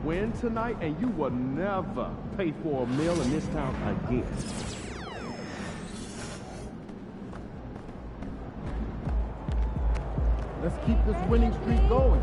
Win tonight, and you will never pay for a meal in this town again. Let's keep this winning streak going.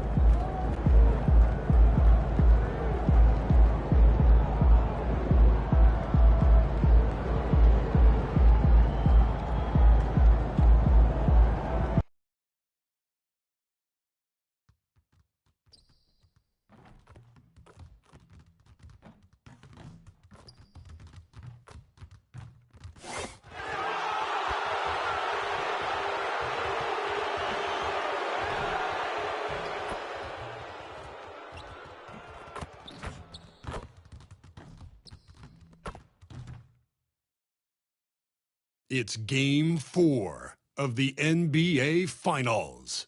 It's Game 4 of the NBA Finals.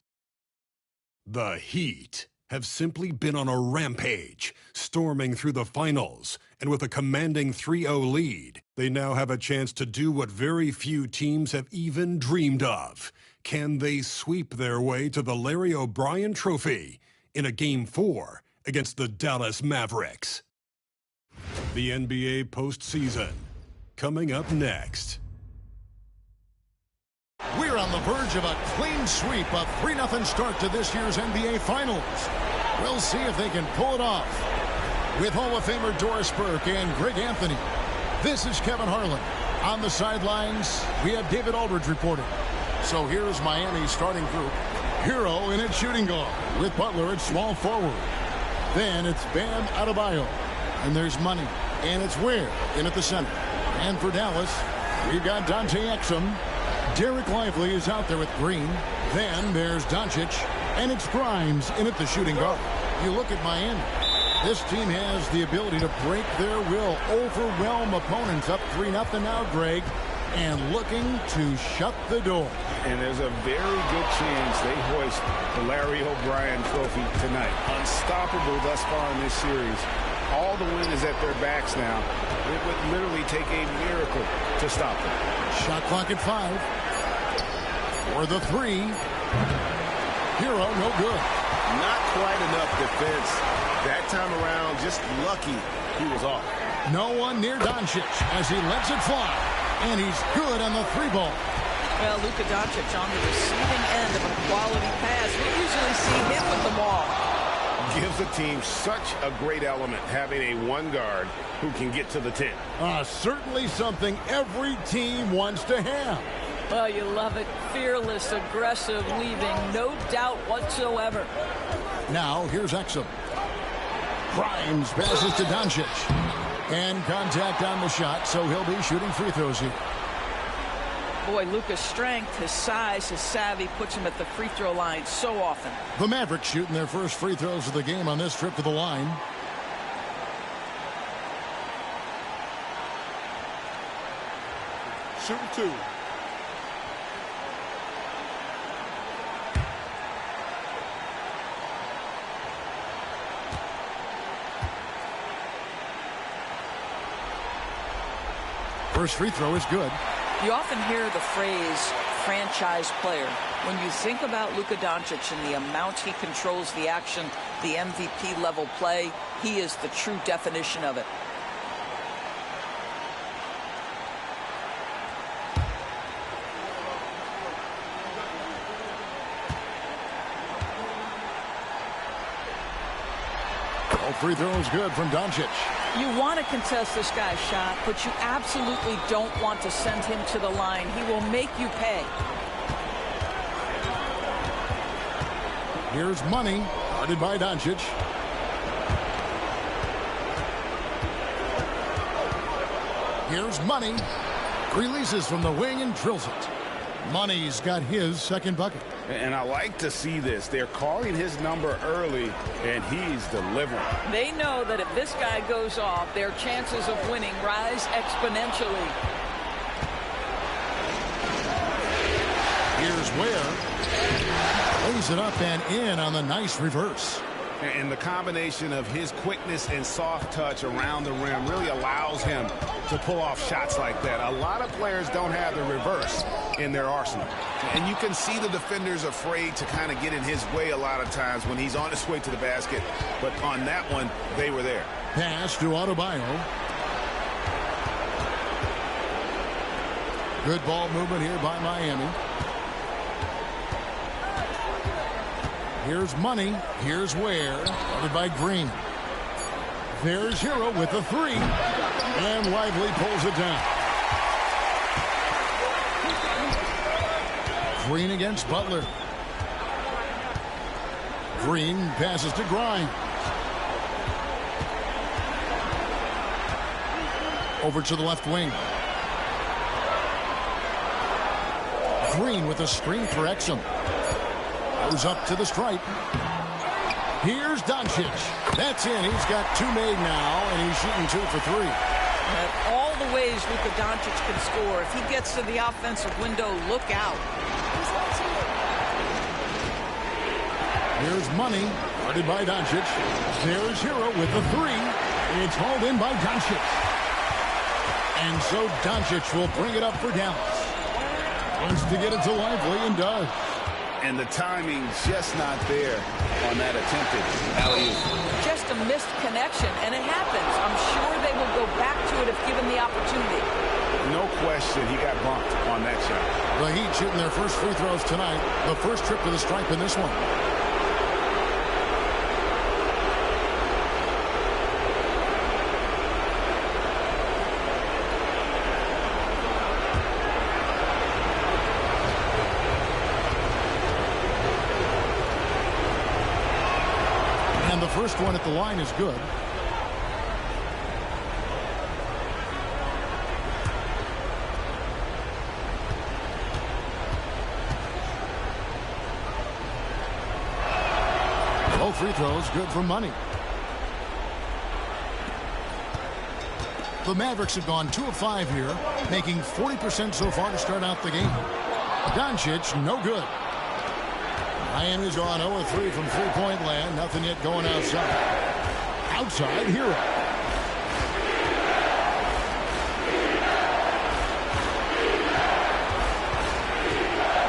The Heat have simply been on a rampage, storming through the finals, and with a commanding 3-0 lead, they now have a chance to do what very few teams have even dreamed of. Can they sweep their way to the Larry O'Brien Trophy in a Game 4 against the Dallas Mavericks? The NBA postseason, coming up next. We're on the verge of a clean sweep, a 3-0 start to this year's NBA Finals. We'll see if they can pull it off. With Hall of Famer Doris Burke and Greg Anthony, this is Kevin Harlan. On the sidelines, we have David Aldridge reporting. So here's Miami's starting group. Hero in its shooting guard, with Butler at small forward. Then it's Bam Adebayo. And there's Money. And it's Ware in at the center. And for Dallas, we've got Dante Exum. Derek Lively is out there with Green. Then there's Doncic. And it's Grimes in at the shooting guard. You look at Miami. This team has the ability to break their will, overwhelm opponents up 3-0 now, Greg, and looking to shut the door. And there's a very good chance they hoist the Larry O'Brien Trophy tonight. Unstoppable thus far in this series. All the wind is at their backs now. It would literally take a miracle to stop them. Shot clock at 5. For the 3. Hero, no good. Not quite enough defense. That time around, just lucky he was off. No one near Doncic as he lets it fly. And he's good on the 3-ball. Well, Luka Doncic on the receiving end of a quality pass. We usually see him with the ball. Gives a team such a great element having a one guard who can get to the 10. Certainly something every team wants to have. Well, you love it. Fearless, aggressive, leaving no doubt whatsoever. Now, here's Exum. Grimes passes to Doncic. And contact on the shot, so he'll be shooting free throws here. Boy, Luka's strength, his size, his savvy puts him at the free throw line so often. The Mavericks shooting their first free throws of the game on this trip to the line. Shooting 2. First free throw is good. You often hear the phrase franchise player. When you think about Luka Doncic and the amount he controls the action, the MVP level play, he is the true definition of it. All free throws good from Doncic. You want to contest this guy's shot, but you absolutely don't want to send him to the line. He will make you pay. Here's Money, guarded by Doncic. Here's Money. Releases from the wing and drills it. Money's got his second bucket. And I like to see this. They're calling his number early, and he's delivering. They know that if this guy goes off, their chances of winning rise exponentially. Here's Ware. Lays it up and in on the nice reverse. And the combination of his quickness and soft touch around the rim really allows him to pull off shots like that. A lot of players don't have the reverse in their arsenal. And you can see the defenders afraid to kind of get in his way a lot of times when he's on his way to the basket. But on that one, they were there. Pass to Adebayo. Good ball movement here by Miami. Here's Money. Here's Ware. Guarded by Green. There's Hero with the three. And Lively pulls it down. Green against Butler. Green passes to Grimes. Over to the left wing. Green with a screen for Exum. Goes up to the stripe. Here's Doncic. That's in. He's got two made now, and he's shooting 2 for 3. And all the ways Luka Doncic can score. If he gets to the offensive window, look out. Here's Money. Guarded by Doncic. There's Hero with the three. It's hauled in by Doncic. And so Doncic will bring it up for Dallas. Wants to get it to Lively and does. And the timing just not there on that attempted alley-oop. Just a missed connection, and it happens. I'm sure they will go back to it if given the opportunity. No question he got bumped on that shot. The Heat shooting their first free throws tonight. The first trip to the stripe in this one. First one at the line is good. Both free throws good for Money. The Mavericks have gone 2 of 5 here, making 40% so far to start out the game. Doncic, no good. Miami's gone 0-3 from three-point land. Nothing yet going outside. Outside, Hero.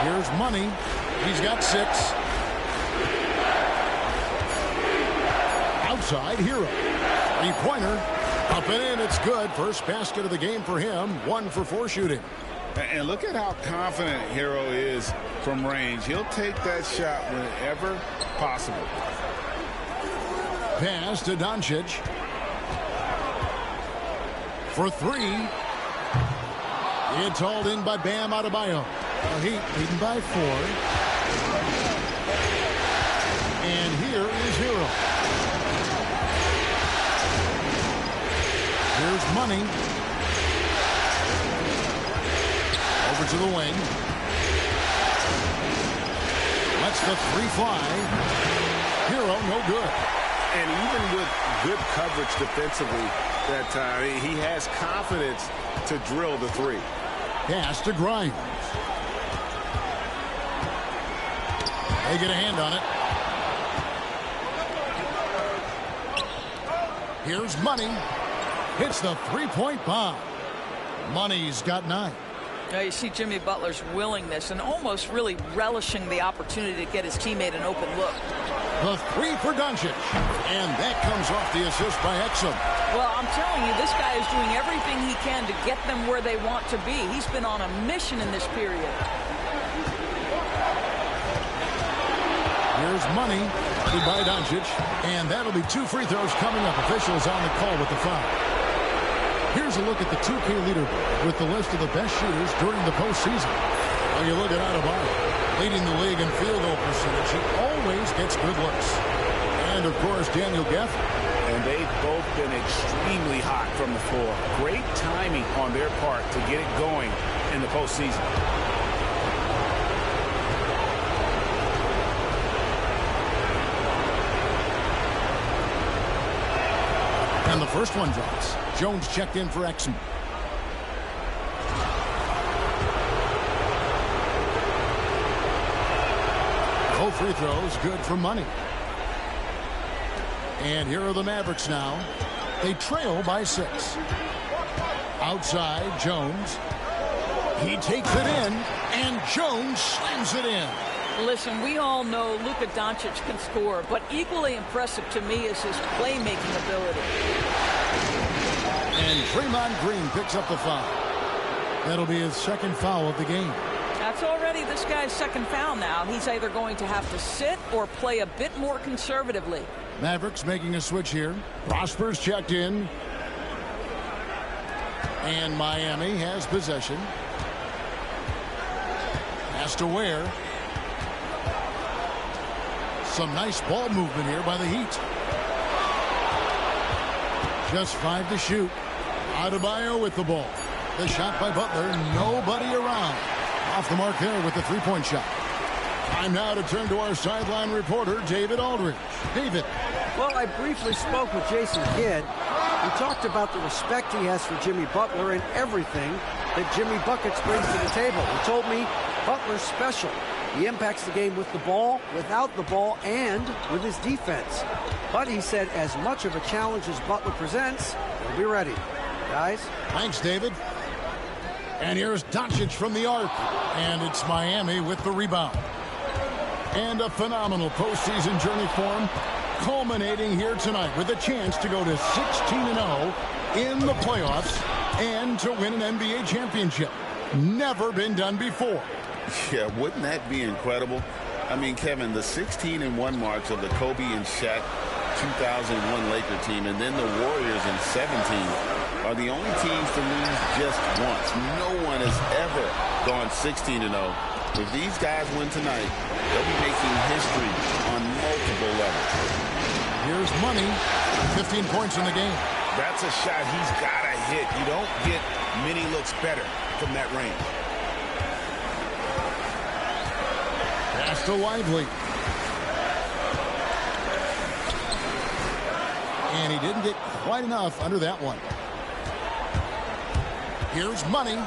Here's Money. He's got 6. Outside, Hero. Three-pointer. Up and in. It's good. First basket of the game for him. 1 for 4 shooting. And look at how confident Hero is from range. He'll take that shot whenever possible. Pass to Doncic. For 3. It's hauled in by Bam Adebayo. The Heat leading by 4. And here is Hero. Here's Money. Over to the wing. Lets the 3 fly. Hero, no good. And even with good coverage defensively that time, he has confidence to drill the 3. Pass to Grimes. They get a hand on it. Here's Money. Hits the three-point bomb. Money's got 9. Now you see Jimmy Butler's willingness and almost really relishing the opportunity to get his teammate an open look. The 3 for Doncic. And that comes off the assist by Exum. Well, I'm telling you, this guy is doing everything he can to get them where they want to be. He's been on a mission in this period. Here's Money. Guarded by Doncic. And that'll be 2 free throws coming up. Officials on the call with the foul. Here's a look at the 2K leaderboard with the list of the best shooters during the postseason. When you look at Adebayo, leading the league in field goal percentage, he always gets good looks. And, of course, Daniel Gafford. And they've both been extremely hot from the floor. Great timing on their part to get it going in the postseason. And the first one drops. Jones checked in for Exum. Both free throws good for Money. And here are the Mavericks now. They trail by 6. Outside, Jones. He takes it in, and Jones slams it in. Listen, we all know Luka Doncic can score, but equally impressive to me is his playmaking ability. And Draymond Green picks up the foul. That'll be his second foul of the game. That's already this guy's second foul now. He's either going to have to sit or play a bit more conservatively. Mavericks making a switch here. Prosper's checked in. And Miami has possession. Has to Ware. Some nice ball movement here by the Heat. Just 5 to shoot. Adebayo with the ball. The shot by Butler. Nobody around. Off the mark there with the three-point shot. Time now to turn to our sideline reporter, David Aldridge. David. Well, I briefly spoke with Jason Kidd. He talked about the respect he has for Jimmy Butler and everything that Jimmy Buckets brings to the table. He told me Butler's special. He impacts the game with the ball, without the ball, and with his defense. But he said as much of a challenge as Butler presents, he'll be ready. Guys? Thanks, David. And here's Doncic from the arc. And it's Miami with the rebound. And a phenomenal postseason journey for him, culminating here tonight with a chance to go to 16-0 in the playoffs and to win an NBA championship. Never been done before. Yeah, wouldn't that be incredible? I mean, Kevin, the 16-1 marks of the Kobe and Shaq 2001 Laker team and then the Warriors in 17 are the only teams to lose just once. No one has ever gone 16-0. If these guys win tonight, they'll be making history on multiple levels. Here's Money. 15 points in the game. That's a shot he's got to hit. You don't get many looks better from that range. Pass to Lively. And he didn't get quite enough under that one. Here's Money.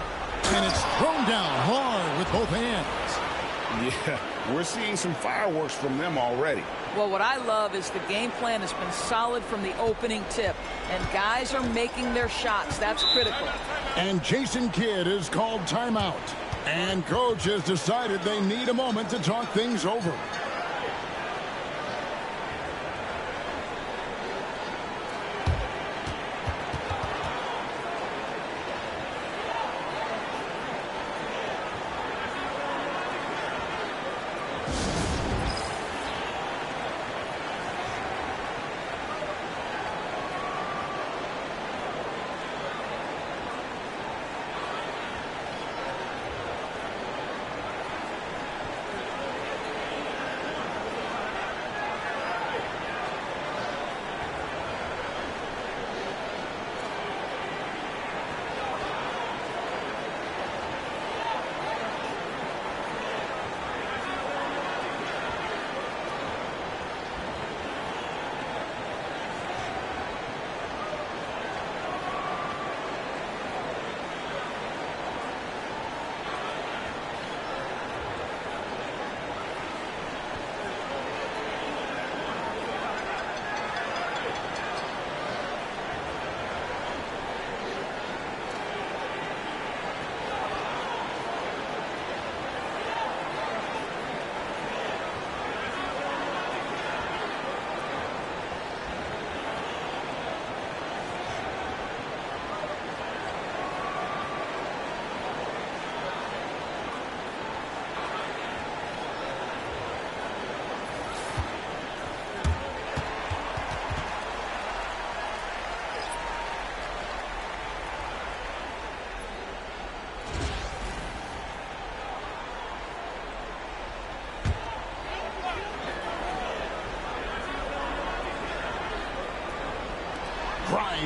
And it's thrown down hard with both hands. Yeah, we're seeing some fireworks from them already. Well, what I love is the game plan has been solid from the opening tip, and guys are making their shots. That's critical. And Jason Kidd is called timeout. And coach has decided they need a moment to talk things over.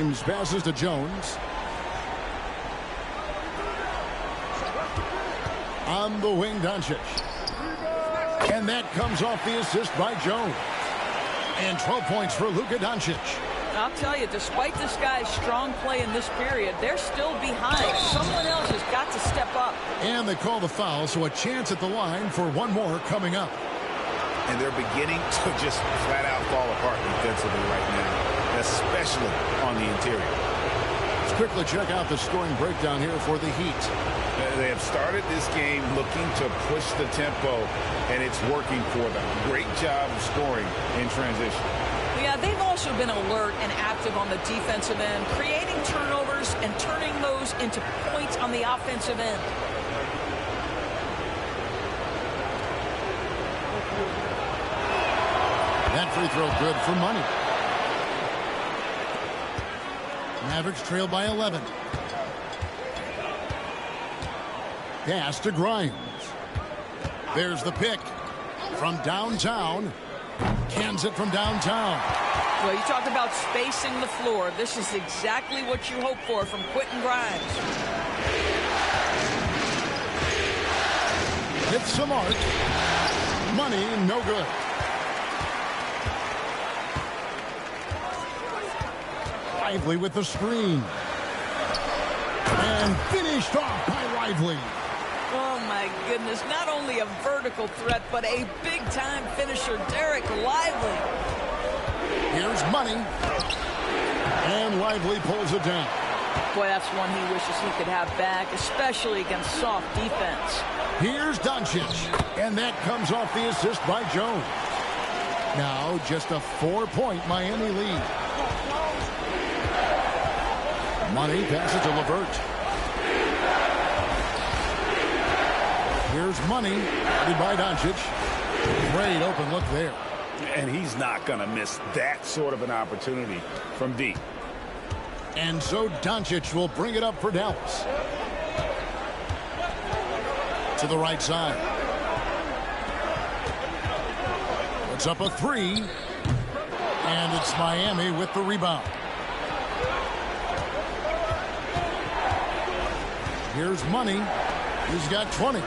Grimes passes to Jones. On the wing, Doncic. And that comes off the assist by Jones. And 12 points for Luka Doncic. I'll tell you, despite this guy's strong play in this period, they're still behind. Someone else has got to step up. And they call the foul, so a chance at the line for one more coming up. and they're beginning to just flat out fall apart defensively right now, especially on the interior. Let's quickly check out the scoring breakdown here for the Heat. They have started this game looking to push the tempo, and it's working for them. Great job of scoring in transition. Yeah, they've also been alert and active on the defensive end, creating turnovers and turning those into points on the offensive end. That free throw good for money. Mavericks trail by 11. Pass to Grimes. There's the pick from downtown. Cans it from downtown. Well, you talk about spacing the floor. This is exactly what you hope for from Quentin Grimes. Hits the mark. Money, no good. Lively with the screen. And finished off by Lively. Oh, my goodness. Not only a vertical threat, but a big-time finisher, Derek Lively. Here's Money. And Lively pulls it down. Boy, that's one he wishes he could have back, especially against soft defense. Here's Doncic. And that comes off the assist by Jones. Now just a 4-point Miami lead. Money passes to LeVert. Here's Money. Ready by Doncic. Great open look there. And he's not going to miss that sort of an opportunity from deep. And so Doncic will bring it up for Dallas. To the right side. Puts up a three. And it's Miami with the rebound. Here's Money. He's got 20.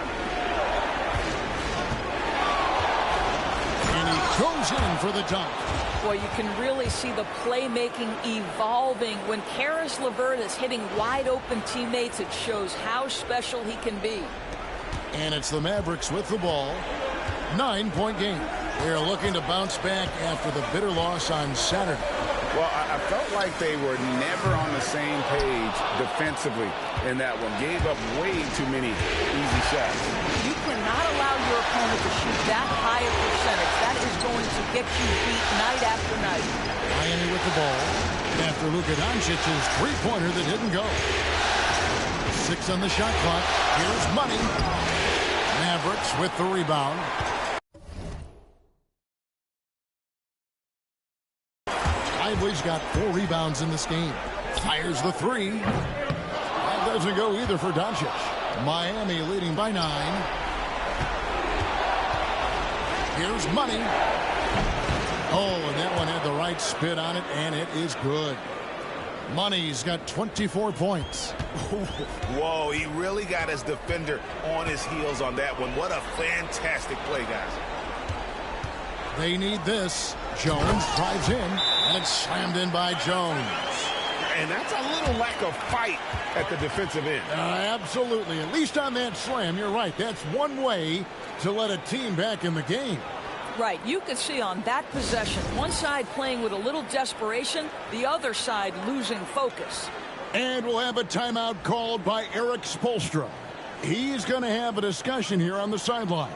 And he goes in for the dunk. Boy, you can really see the playmaking evolving. When Karis LeVert is hitting wide-open teammates, it shows how special he can be. And it's the Mavericks with the ball. 9-point game. They're looking to bounce back after the bitter loss on Saturday. Well, I felt like they were never on the same page defensively in that one. Gave up way too many easy shots. You cannot allow your opponent to shoot that high a percentage. That is going to get you beat night after night. Miami with the ball after Luka Doncic's three-pointer that didn't go. 6 on the shot clock. Here's Money. Mavericks with the rebound. Lively's got 4 rebounds in this game. Fires the three. That doesn't go either for Doncic. Miami leading by 9. Here's Money. Oh, and that one had the right spin on it, and it is good. Money's got 24 points. Whoa, he really got his defender on his heels on that one. What a fantastic play, guys. They need this. Jones drives in, and it's slammed in by Jones. And that's a little lack of fight at the defensive end. Absolutely. At least on that slam, you're right. That's one way to let a team back in the game. Right. You could see on that possession, one side playing with a little desperation, the other side losing focus. And we'll have a timeout called by Eric Spoelstra. He's going to have a discussion here on the sideline.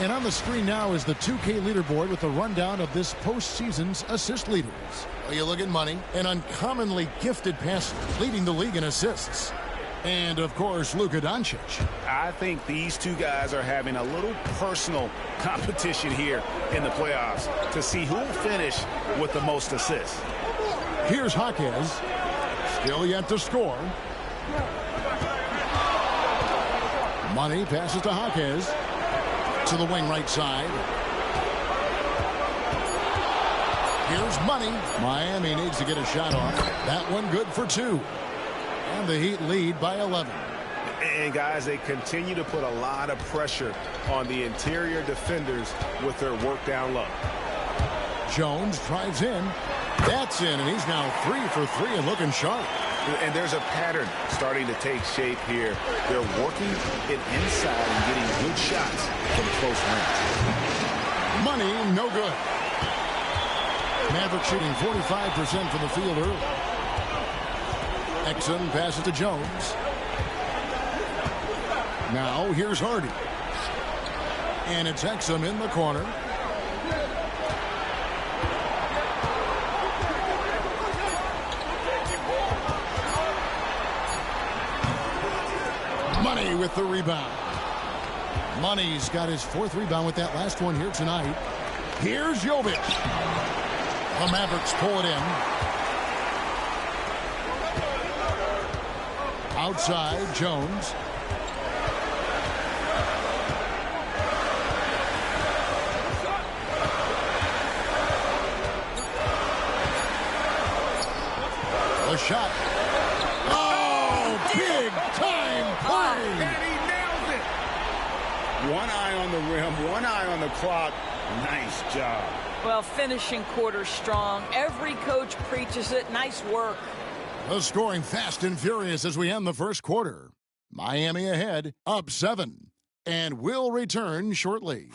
And on the screen now is the 2K leaderboard with the rundown of this postseason's assist leaders. Well, you look at Money, an uncommonly gifted passer, leading the league in assists. And, of course, Luka Doncic. I think these two guys are having a little personal competition here in the playoffs to see who will finish with the most assists. Here's Jaquez. Still yet to score. Money passes to Jaquez. To the wing right side. Here's Money. Miami needs to get a shot off. That one good for 2. And the Heat lead by 11. And, guys, they continue to put a lot of pressure on the interior defenders with their work down low. Jones drives in. That's in, and he's now 3 for 3 and looking sharp. And there's a pattern starting to take shape here. They're working it inside and getting good shots from close range. Money, no good. Maverick shooting 45% from the field early. Exum passes to Jones. Now here's Hardy. And it's Exum in the corner. Money with the rebound. Money's got his 4th rebound with that last one here tonight. Here's Jovic. The Mavericks pull it in. Outside, Jones. A shot. Oh, big time play. And he nails it. One eye on the rim, one eye on the clock. Nice job. Well, finishing quarter strong. Every coach preaches it. Nice work. The scoring fast and furious as we end the first quarter. Miami ahead, up 7. And we'll return shortly.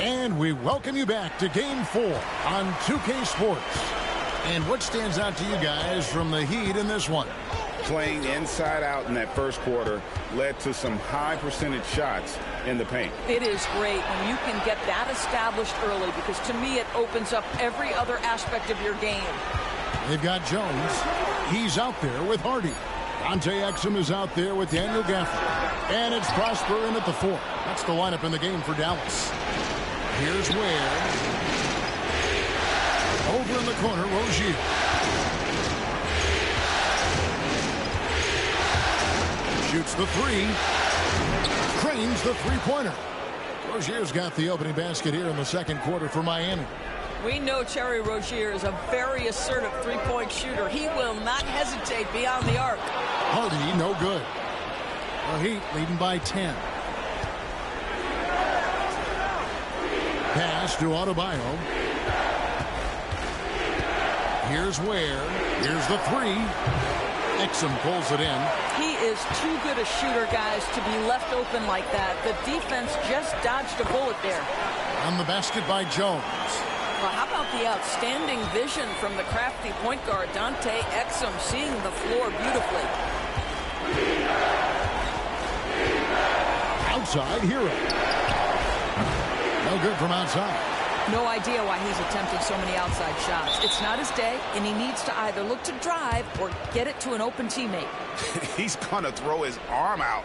And we welcome you back to Game 4 on 2K Sports. And what stands out to you guys from the Heat in this one? Playing inside out in that first quarter led to some high percentage shots in the paint. It is great when you can get that established early because to me it opens up every other aspect of your game. They've got Jones. He's out there with Hardy. Dante Exum is out there with Daniel Gafford. And it's Prosper in at the 4. That's the lineup in the game for Dallas. Here's Ware. Over in the corner, Rozier. Shoots the 3. Cranes the 3-pointer. Rozier's got the opening basket here in the second quarter for Miami. We know Terry Rozier is a very assertive three-point shooter. He will not hesitate beyond the arc. Hardy, no good. The Heat leading by 10. Pass to Adebayo. Here's Ware. Here's the 3. Exum pulls it in. He is too good a shooter, guys, to be left open like that. The defense just dodged a bullet there. On the basket by Jones. Well, how about the outstanding vision from the crafty point guard, Dante Exum, seeing the floor beautifully. Outside, Hero. No good from outside. No idea why he's attempting so many outside shots. It's not his day, and he needs to either look to drive or get it to an open teammate. He's going to throw his arm out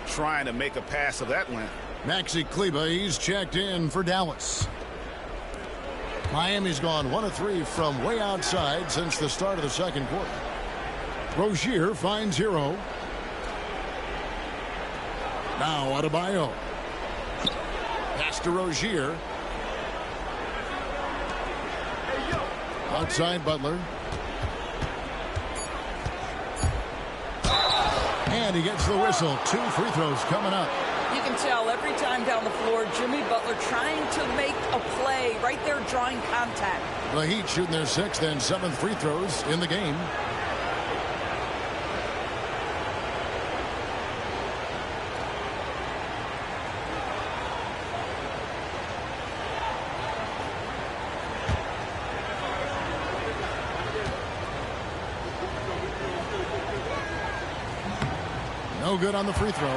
trying to make a pass of that length. Maxi Kleber, he's checked in for Dallas. Miami's gone 1 of 3 from way outside since the start of the second quarter. Rozier finds Hero. Now Adebayo. Pass to Rozier. Outside Butler. And he gets the whistle. 2 free throws coming up. You can tell every time down the floor, Jimmy Butler trying to make a play right there, drawing contact. The Heat shooting their 6th and 7th free throws in the game. No good on the free throw.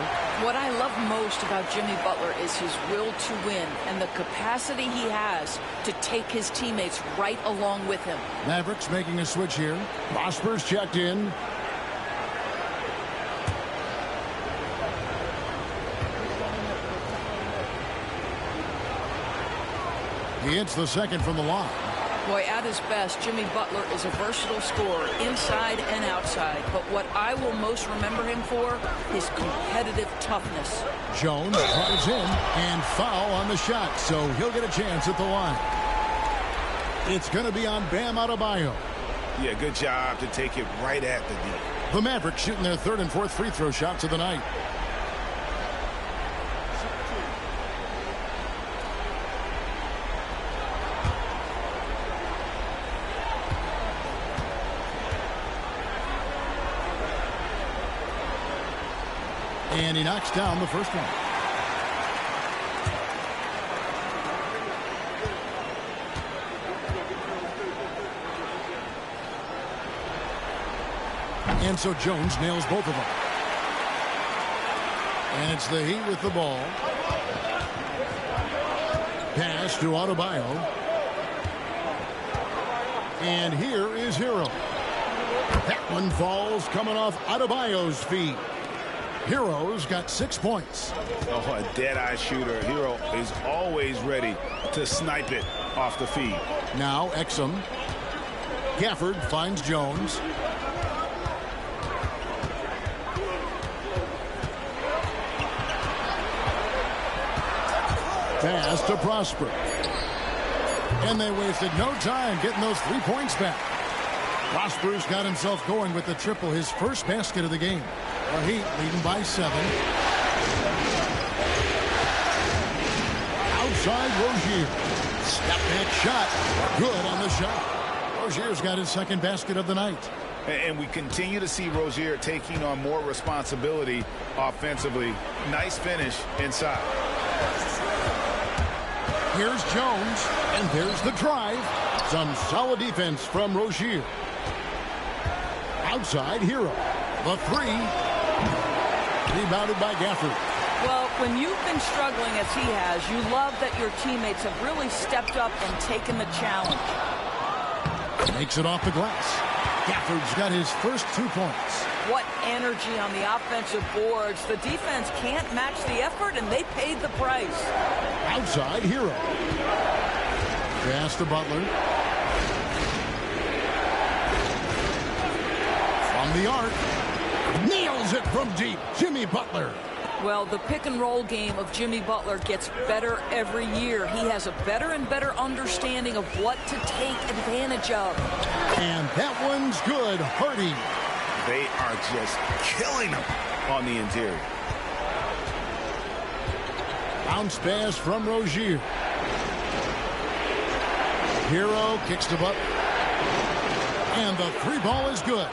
What I love most about Jimmy Butler is his will to win and the capacity he has to take his teammates right along with him. Mavericks making a switch here. Prosper's checked in. He hits the second from the line. Boy, at his best, Jimmy Butler is a versatile scorer inside and outside. But what I will most remember him for is competitive toughness. Jones drives in and foul on the shot, so he'll get a chance at the line. It's going to be on Bam Adebayo. Yeah, good job to take it right at the D. The Mavericks shooting their third and fourth free throw shots of the night. And he knocks down the first one. And so Jones nails both of them. And it's the Heat with the ball. Pass to Adebayo. And here is Hero. That one falls coming off Adebayo's feet. Hero's got 6 points. Oh, a dead-eye shooter. Hero is always ready to snipe it off the feed. Now Exum. Gafford finds Jones. Pass to Prosper. And they wasted no time getting those 3 points back. Prosper's got himself going with the triple, his first basket of the game. The Heat leading by 7. Outside Rozier. Step back shot. Good on the shot. Rozier's got his second basket of the night. And we continue to see Rozier taking on more responsibility offensively. Nice finish inside. Here's Jones, and there's the drive. Some solid defense from Rozier. Outside Hero. The three. Rebounded by Gafford. Well, when you've been struggling as he has, you love that your teammates have really stepped up and taken the challenge. Makes it off the glass. Gafford's got his first 2 points. What energy on the offensive boards. The defense can't match the effort, and they paid the price. Outside Hero. Pass to Butler. From the arc. Nails it from deep. Jimmy Butler. Well, the pick-and-roll game of Jimmy Butler gets better every year. He has a better and better understanding of what to take advantage of. And that one's good. Hardy. They are just killing him on the interior. Bounce pass from Rozier. Hero kicks to Butler. And the 3 ball is good.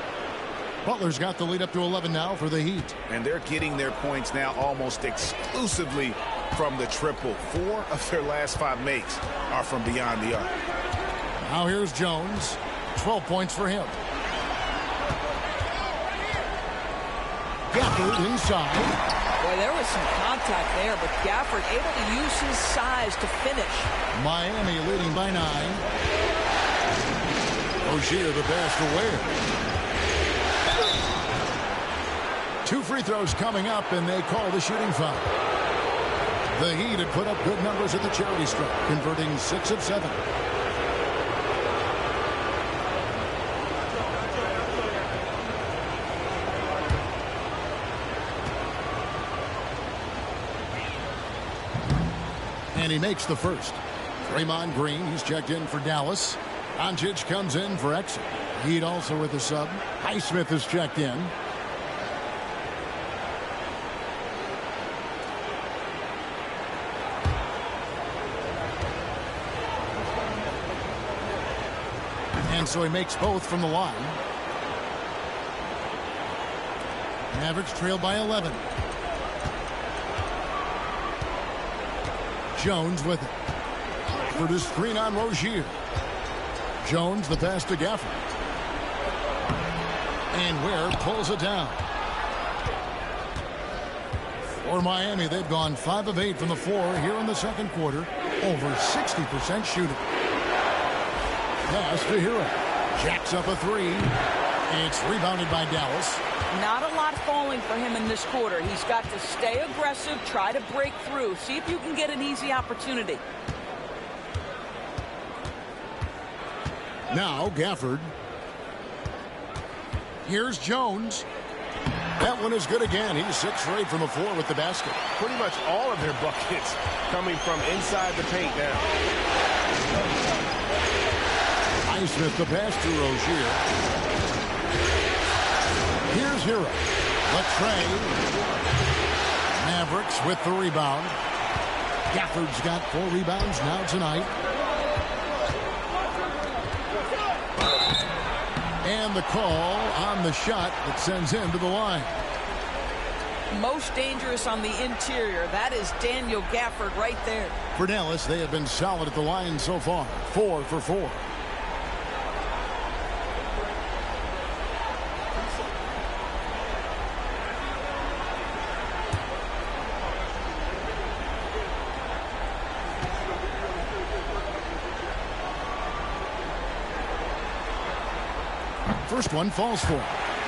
Butler's got the lead up to 11 now for the Heat. And they're getting their points now almost exclusively from the triple. 4 of their last 5 makes are from beyond the arc. Now here's Jones. 12 points for him. Gafford inside. Boy, there was some contact there, but Gafford able to use his size to finish. Miami leading by 9. Rozier the pass to Ware. 2 free throws coming up, and they call the shooting foul. The Heat had put up good numbers at the charity stripe, converting 6 of 7. And he makes the first. Draymond Green, he's checked in for Dallas. Doncic comes in for Exum. Heat also with the sub. Highsmith is checked in. And so he makes both from the line. Mavericks trail by 11. Jones with it. For the screen on Rozier. Jones the pass to Gafford. And Ware pulls it down. For Miami, they've gone 5 of 8 from the floor here in the second quarter. Over 60% shooting. Pass to Hero. Jacks up a three. It's rebounded by Dallas. Not a lot falling for him in this quarter. He's got to stay aggressive, try to break through. See if you can get an easy opportunity. Now Gafford. Here's Jones. That one is good again. He's 6 for 8 from the floor with the basket. Pretty much all of their buckets coming from inside the paint now. Highsmith the pass to Rozier. Here's Hero. Latrey. Mavericks with the rebound. Gafford's got 4 rebounds now tonight. And the call on the shot that sends him to the line. Most dangerous on the interior. That is Daniel Gafford right there. For Dallas, they have been solid at the line so far. 4 for 4. First one falls for him.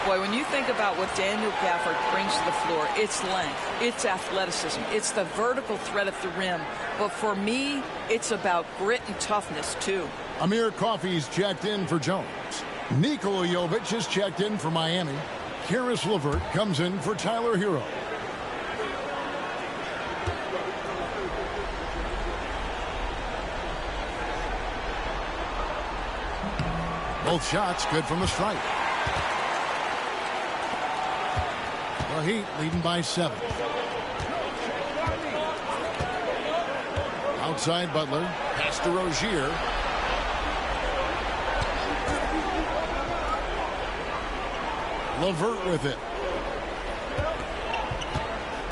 Boy, when you think about what Daniel Gafford brings to the floor, it's length, it's athleticism, it's the vertical threat at the rim. But for me, it's about grit and toughness, too. Amir Coffey's checked in for Jones. Nikola Jovic is checked in for Miami. Karis LeVert comes in for Tyler Hero. Both shots good from the stripe. The Heat leading by 7. Outside Butler. Pass to Rozier. LeVert with it.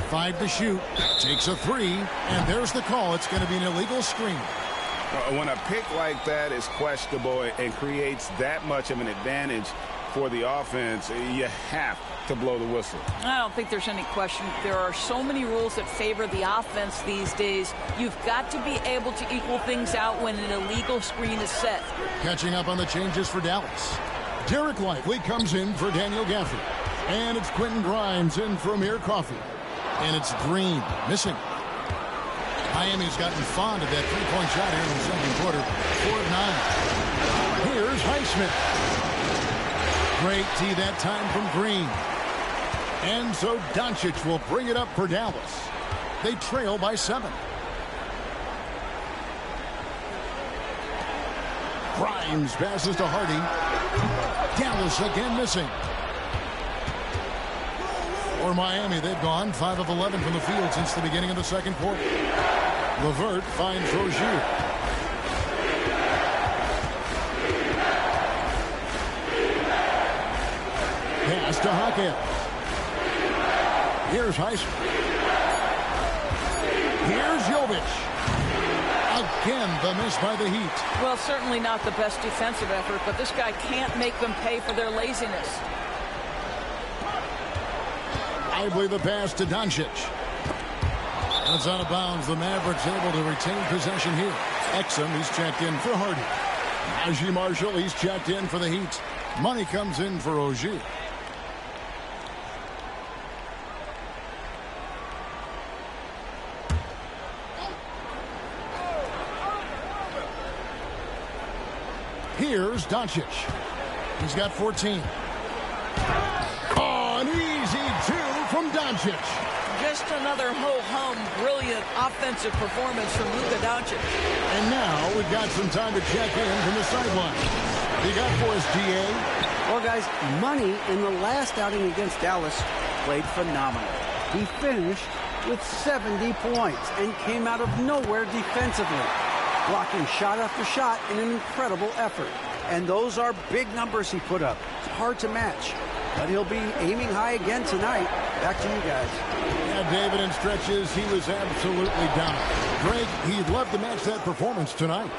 5 to shoot. Takes a 3. And there's the call. It's going to be an illegal screen. When a pick like that is questionable and creates that much of an advantage for the offense, you have to blow the whistle. I don't think there's any question. There are so many rules that favor the offense these days. You've got to be able to equal things out when an illegal screen is set. Catching up on the changes for Dallas. Derek Lively comes in for Daniel Gafford. And it's Quentin Grimes in for Amir Coffey. And it's Green missing. Miami's gotten fond of that three-point shot here in the second quarter. 4 of 9. Here's Highsmith. Great tee that time from Green. And so Doncic will bring it up for Dallas. They trail by 7. Grimes passes to Hardy. Dallas again missing. For Miami, they've gone 5 of 11 from the field since the beginning of the second quarter. LeVert finds Rozier. Pass to Hawkins. Here's Highsmith. Here's Jovic. Again, the miss by the Heat. Well, certainly not the best defensive effort, but this guy can't make them pay for their laziness. Lively the pass to Doncic. That's out of bounds. The Mavericks able to retain possession here. Exum, he's checked in for Hardy. Najee Marshall, he's checked in for the Heat. Money comes in for Rozier. Here's Doncic. He's got 14. Oh, an easy 2 from Doncic. Just another ho-hum, brilliant offensive performance from Luka Doncic. And now we've got some time to check in from the sideline. You got for us, DA? Well, guys, Money in the last outing against Dallas played phenomenal. He finished with 70 points and came out of nowhere defensively, blocking shot after shot in an incredible effort. And those are big numbers he put up. It's hard to match, but he'll be aiming high again tonight. Back to you guys. Yeah, David, in stretches, he was absolutely down. Greg, he'd love to match that performance tonight.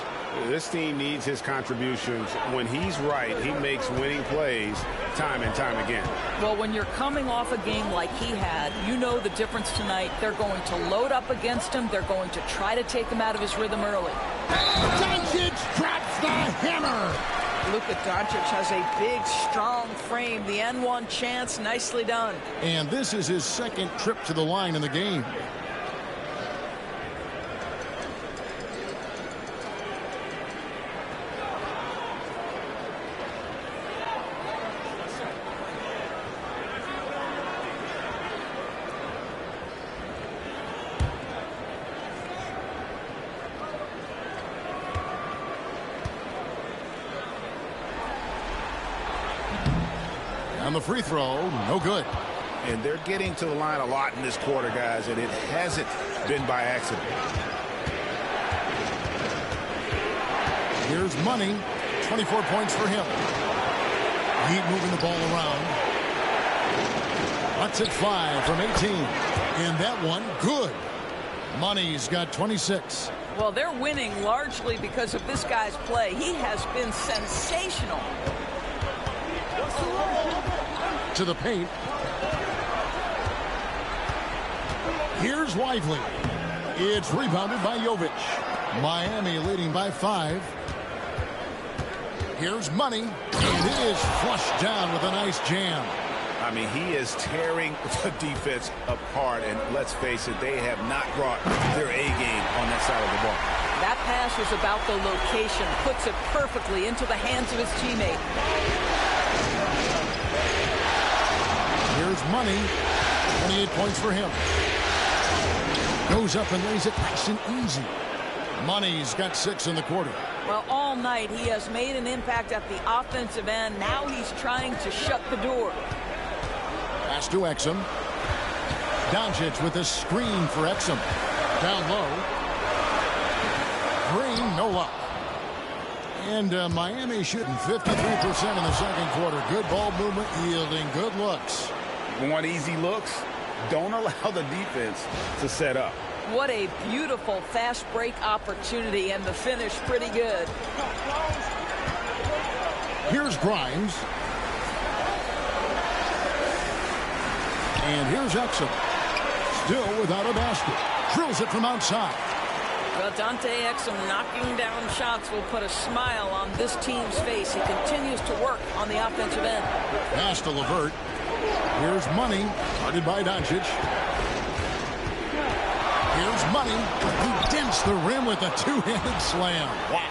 This team needs his contributions. When he's right, he makes winning plays time and time again. Well, when you're coming off a game like he had, you know the difference tonight. They're going to load up against him. They're going to try to take him out of his rhythm early. Doncic drops the hammer. Luka Doncic has a big, strong frame. The N1 chance, nicely done. And this is his second trip to the line in the game. On the free throw, no good. And they're getting to the line a lot in this quarter, guys, and it hasn't been by accident. Here's Money. 24 points for him. Heat moving the ball around. Let's hit 5 from 18. And that one, good. Money's got 26. Well, they're winning largely because of this guy's play. He has been sensational. To the paint. Here's Lively. It's rebounded by Jovic. Miami leading by 5. Here's Money. And it is flushed down with a nice jam. I mean, he is tearing the defense apart. And let's face it, they have not brought their A game on that side of the ball. That pass was about the location. Puts it perfectly into the hands of his teammate. Here's Money. 28 points for him. Goes up and lays it nice and easy. Money's got 6 in the quarter. Well, all night he has made an impact at the offensive end. Now he's trying to shut the door. Pass to Exum. Doncic with a screen for Exum. Down low. Green, no luck. And Miami shooting 53% in the second quarter. Good ball movement, yielding good looks. Want easy looks? Don't allow the defense to set up. What a beautiful fast break opportunity, and the finish pretty good. Here's Grimes. And here's Exum. Still without a basket. Drills it from outside. Well, Dante Exum knocking down shots will put a smile on this team's face. He continues to work on the offensive end. Pass to LeVert. Here's Money, guarded by Doncic. Here's Money. He dents the rim with a two-handed slam. Wow.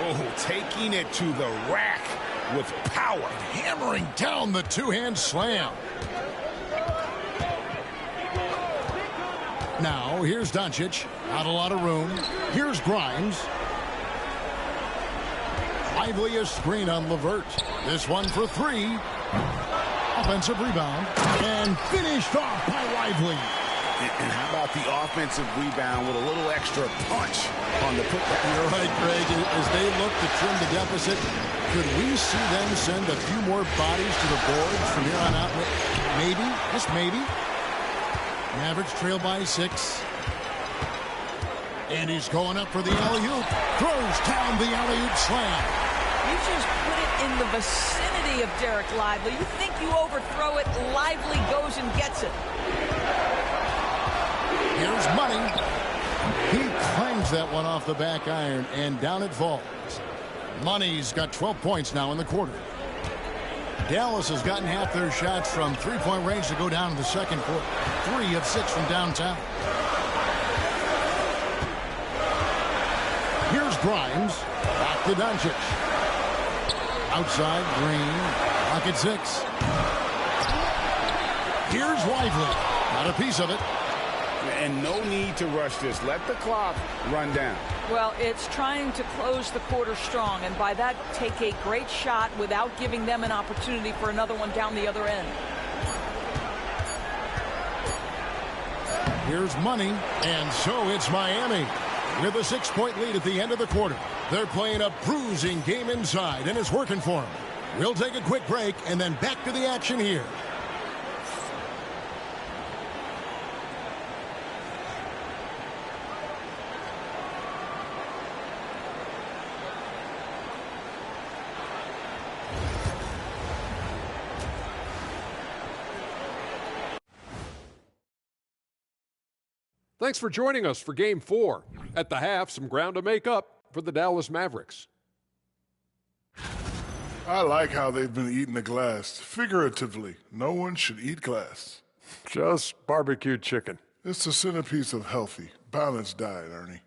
Oh, taking it to the rack with power. Hammering down the two-hand slam. Now, here's Doncic. Not a lot of room. Here's Grimes. Lively a screen on LeVert. This one for 3. Offensive rebound. And finished off by Lively. And how about the offensive rebound with a little extra punch on the putback? You're right, Greg. As they look to trim the deficit, could we see them send a few more bodies to the boards from here on out? Maybe. Just maybe. Mavericks trail by 6. And he's going up for the alley-oop. Throws down the alley-oop slam. You just put it in the vicinity of Derek Lively. You think you overthrow it, Lively goes and gets it. Here's Money. He clangs that one off the back iron, and down it falls. Money's got 12 points now in the quarter. Dallas has gotten half their shots from three-point range to go down in the second quarter. 3 of 6 from downtown. Here's Grimes. Back to Doncic. Outside, Green. Lock at 6. Here's Lively. Got a piece of it. And no need to rush this. Let the clock run down. Well, it's trying to close the quarter strong, and by that, take a great shot without giving them an opportunity for another one down the other end. Here's Money, and so it's Miami with a 6-point lead at the end of the quarter. They're playing a bruising game inside, and it's working for them. We'll take a quick break, and then back to the action here. Thanks for joining us for Game 4. At the half, some ground to make up for the Dallas Mavericks. I like how they've been eating the glass. Figuratively, no one should eat glass. Just barbecued chicken. It's the centerpiece of healthy, balanced diet, Ernie.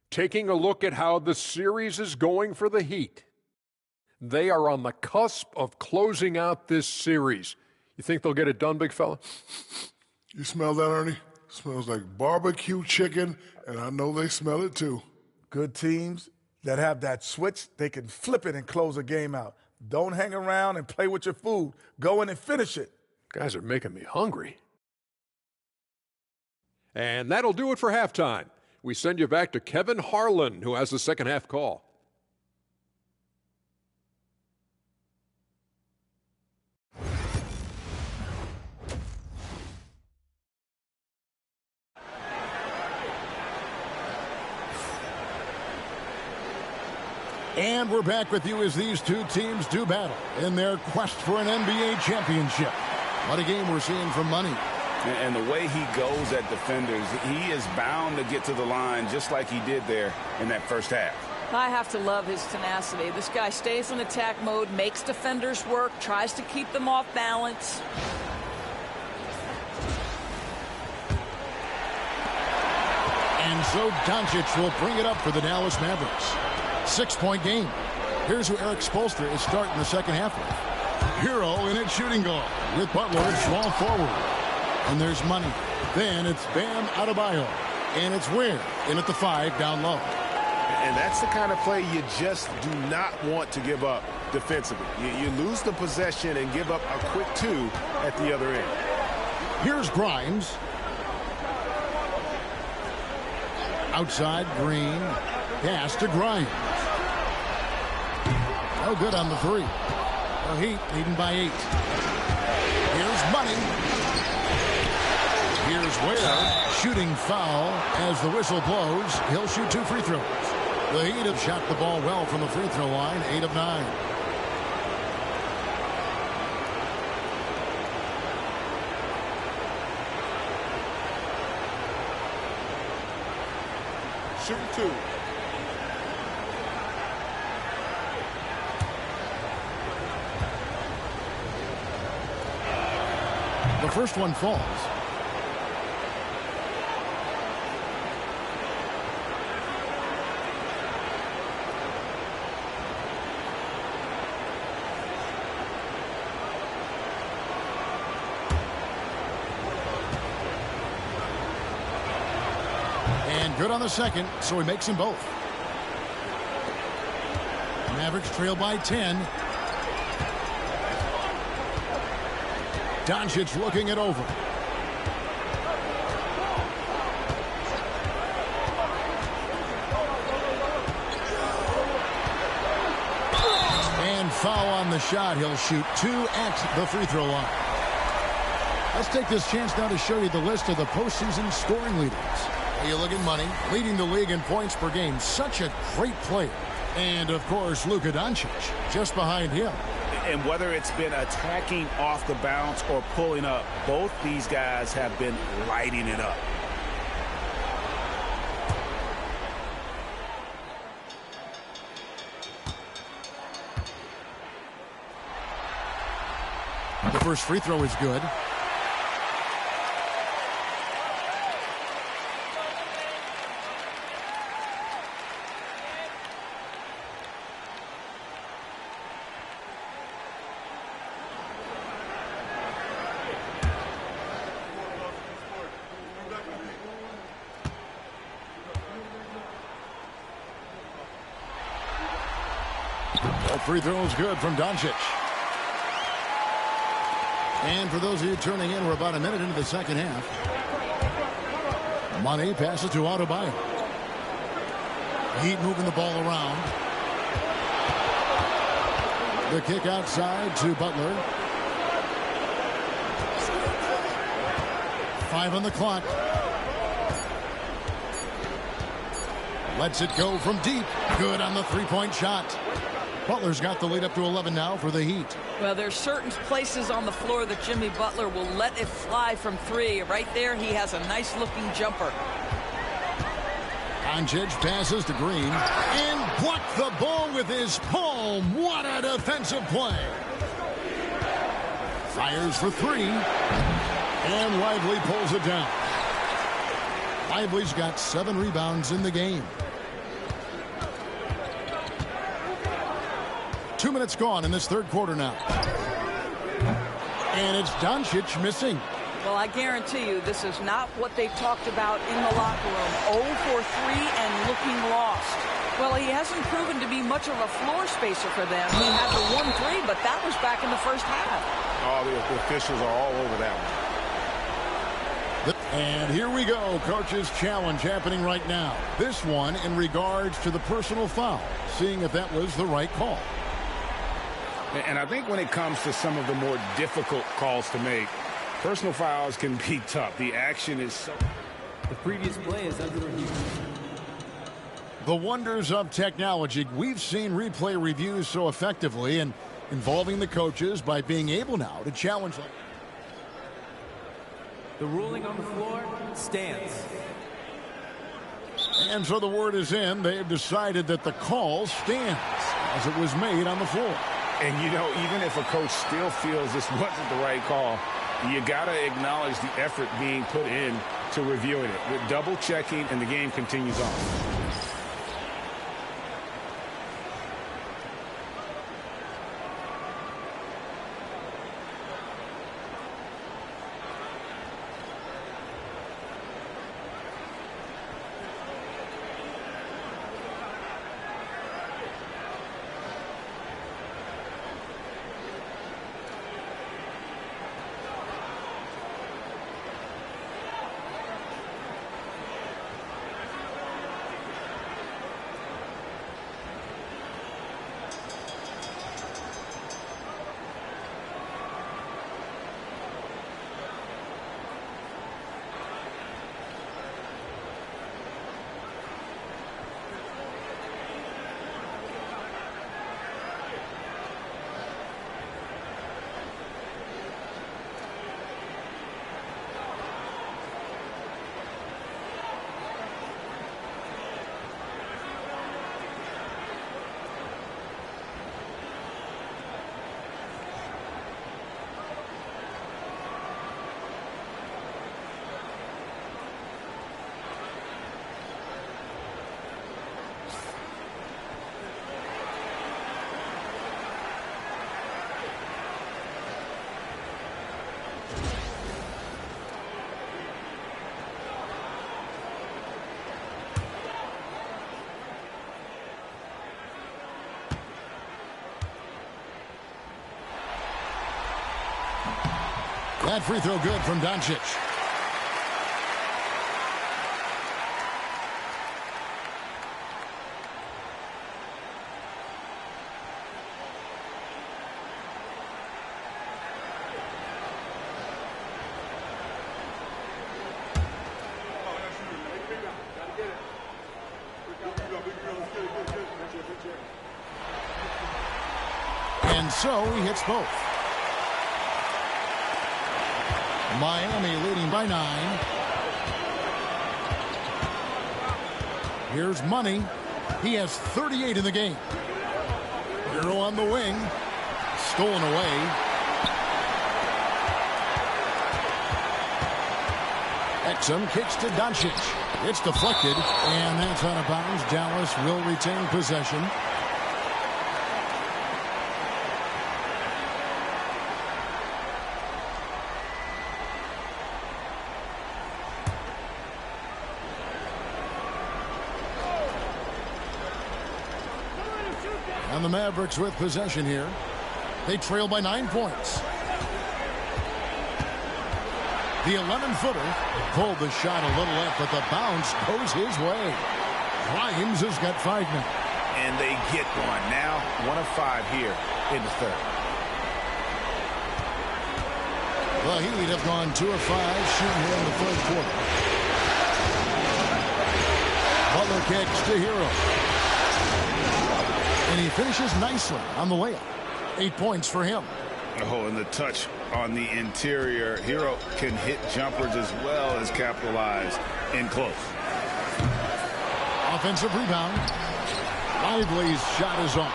Taking a look at how the series is going for the Heat. They are on the cusp of closing out this series. You think they'll get it done, big fella? You smell that, Ernie? Smells like barbecue chicken, and I know they smell it too. Good teams that have that switch, they can flip it and close a game out. Don't hang around and play with your food. Go in and finish it. Guys are making me hungry. And that'll do it for halftime. We send you back to Kevin Harlan, who has the second half call. And we're back with you as these two teams do battle in their quest for an NBA championship. What a game we're seeing from Money. And the way he goes at defenders, he is bound to get to the line just like he did there in that first half. I have to love his tenacity. This guy stays in attack mode, makes defenders work, tries to keep them off balance. And so Doncic will bring it up for the Dallas Mavericks. 6-point game. Here's who Eric Spoelstra is starting the second half with. Hero in its shooting guard with Butler small forward. And there's Money. Then it's Bam Adebayo. And it's Ware in at the 5 down low. And that's the kind of play you just do not want to give up defensively. You lose the possession and give up a quick 2 at the other end. Here's Grimes. Outside Green. Pass to Grimes. No good on the 3. The Heat leading by 8. Here's Money. Here's Ware. Shooting foul as the whistle blows. He'll shoot 2 free throws. The Heat have shot the ball well from the free throw line. 8 of 9. Shooting 2. The first one falls. And good on the second, so he makes them both. Mavericks trail by 10. Doncic looking it over. And foul on the shot. He'll shoot 2 at the free throw line. Let's take this chance now to show you the list of the postseason scoring leaders. You look at Money, leading the league in points per game. Such a great player. And, of course, Luka Doncic just behind him. And whether it's been attacking off the bounce or pulling up, both these guys have been lighting it up. The first free throw is good. Free throw is good from Doncic. And for those of you turning in, we're about a minute into the second half. Money passes to Adebayo. Heat moving the ball around. The kick outside to Butler. 5 on the clock. Lets it go from deep. Good on the three-point shot. Butler's got the lead up to 11 now for the Heat. Well, there's certain places on the floor that Jimmy Butler will let it fly from three. Right there, he has a nice-looking jumper. Doncic passes to Green and blocked the ball with his palm. What a defensive play. Fires for three. And Lively pulls it down. Lively's got 7 rebounds in the game. 2 minutes gone in this third quarter now. And it's Doncic missing. Well, I guarantee you this is not what they've talked about in the locker room. 0 for 3 and looking lost. Well, he hasn't proven to be much of a floor spacer for them. He had the 1-3, but that was back in the first half. Oh, the officials are all over that one. And here we go. Coach's challenge happening right now. This one in regards to the personal foul. Seeing if that was the right call. And I think when it comes to some of the more difficult calls to make, personal fouls can be tough. The action is so... The previous play is under review. The wonders of technology. We've seen replay reviews so effectively and involving the coaches by being able now to challenge them. The ruling on the floor stands. And so the word is in. They've decided that the call stands as it was made on the floor. And, you know, even if a coach still feels this wasn't the right call, you got to acknowledge the effort being put in to reviewing it. With double checking, and the game continues on. That free throw good from Doncic. And so he hits both. Miami leading by 9. Here's Money. He has 38 in the game. Hero on the wing. Stolen away. Exum kicks to Doncic. It's deflected, and that's out of bounds. Dallas will retain possession. And the Mavericks with possession here. They trail by 9 points. The 11-footer pulled the shot a little left, but the bounce goes his way. Grimes has got 5 now. And they get one. Now 1 of 5 here in the third. The Heat have gone 2 of 5 shooting here in the third quarter. Butler kicks to Hero. And And he finishes nicely on the layup. 8 points for him. Oh, and the touch on the interior. Hero can hit jumpers as well as capitalize in close. Offensive rebound. Lively's shot is off.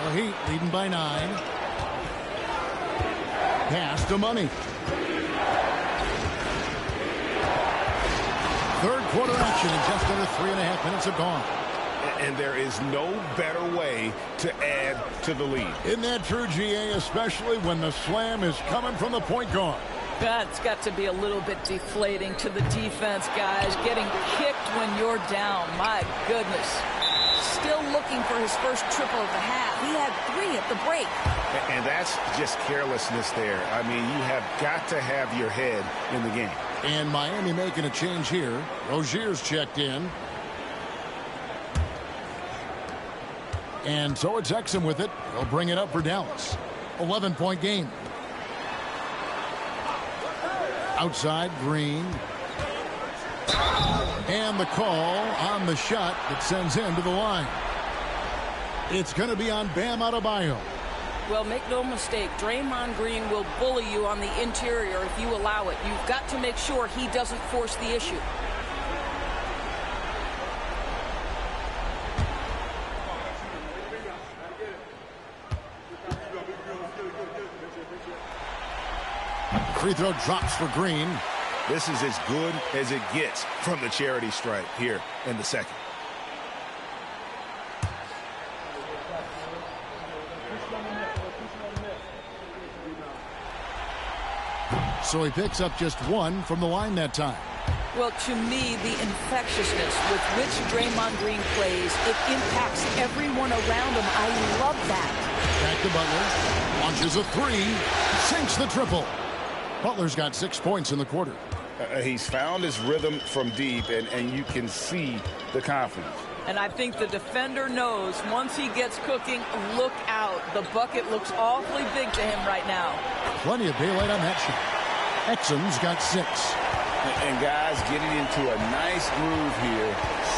The Heat leading by 9. Pass to Money. Third quarter action and just under 3.5 minutes have gone. And there is no better way to add to the lead. Isn't that true, GA, especially when the slam is coming from the point guard? That's got to be a little bit deflating to the defense, guys. Getting kicked when you're down. My goodness. Still looking for his first triple of the half. He had 3 at the break. And that's just carelessness there. I mean, you have got to have your head in the game. And Miami making a change here. Rozier's checked in. And so it's Exum with it. He'll bring it up for Dallas. 11-point game. Outside, Green. And the call on the shot that sends him to the line. It's going to be on Bam Adebayo. Well, make no mistake, Draymond Green will bully you on the interior if you allow it. You've got to make sure he doesn't force the issue. Free throw drops for Green. This is as good as it gets from the charity stripe here in the second. So he picks up just 1 from the line that time. Well, to me, the infectiousness with which Draymond Green plays, it impacts everyone around him. I love that. Back to Butler. Launches a 3. Sinks the triple. Butler's got 6 points in the quarter. He's found his rhythm from deep, and you can see the confidence. And I think the defender knows once he gets cooking, look out. The bucket looks awfully big to him right now. Plenty of daylight on that shot. Exum's got 6. And guys getting into a nice groove here,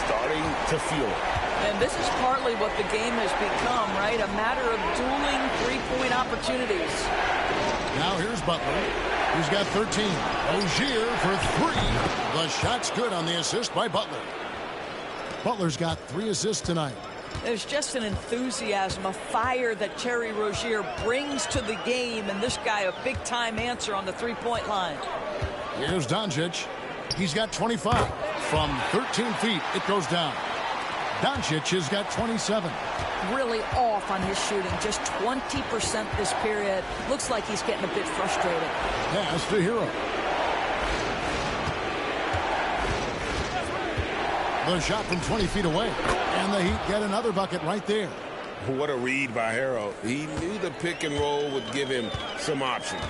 starting to feel it. And this is partly what the game has become, right? A matter of dueling three-point opportunities. Now here's Butler. He's got 13. Rozier for 3. The shot's good on the assist by Butler. Butler's got 3 assists tonight. There's just an enthusiasm, a fire that Terry Rozier brings to the game, and this guy a big-time answer on the three-point line. Here's Doncic. He's got 25. From 13 feet, it goes down. Doncic has got 27. Really off on his shooting, just 20% this period. Looks like he's getting a bit frustrated. Pass to Hero. The shot from 20 feet away. And the Heat get another bucket right there. What a read by Hero. He knew the pick and roll would give him some options.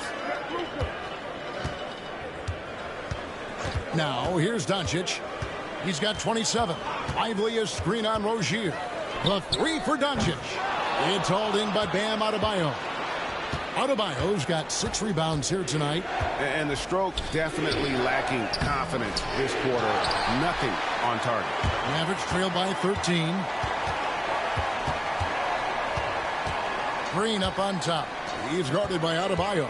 Now, here's Doncic. He's got 27. Lively a screen on Rozier. The 3 for Doncic. It's hauled in by Bam Adebayo. Adebayo's got 6 rebounds here tonight. And the stroke definitely lacking confidence this quarter. Nothing on target. Mavericks trail by 13. Green up on top. He's guarded by Adebayo.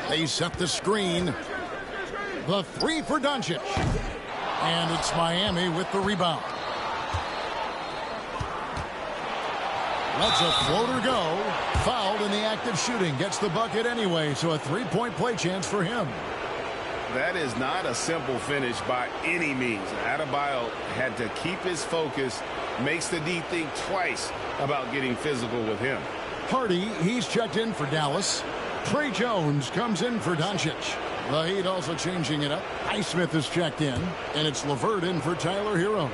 They set the screen. The 3 for Doncic. And it's Miami with the rebound. Lets a floater go. Fouled in the act of shooting. Gets the bucket anyway, so a 3-point play chance for him. That is not a simple finish by any means. Adebayo had to keep his focus. Makes the D think twice about getting physical with him. Hardy, he's checked in for Dallas. Trey Jones comes in for Doncic. The Heat also changing it up. Highsmith is checked in, and it's LeVert in for Tyler Hero.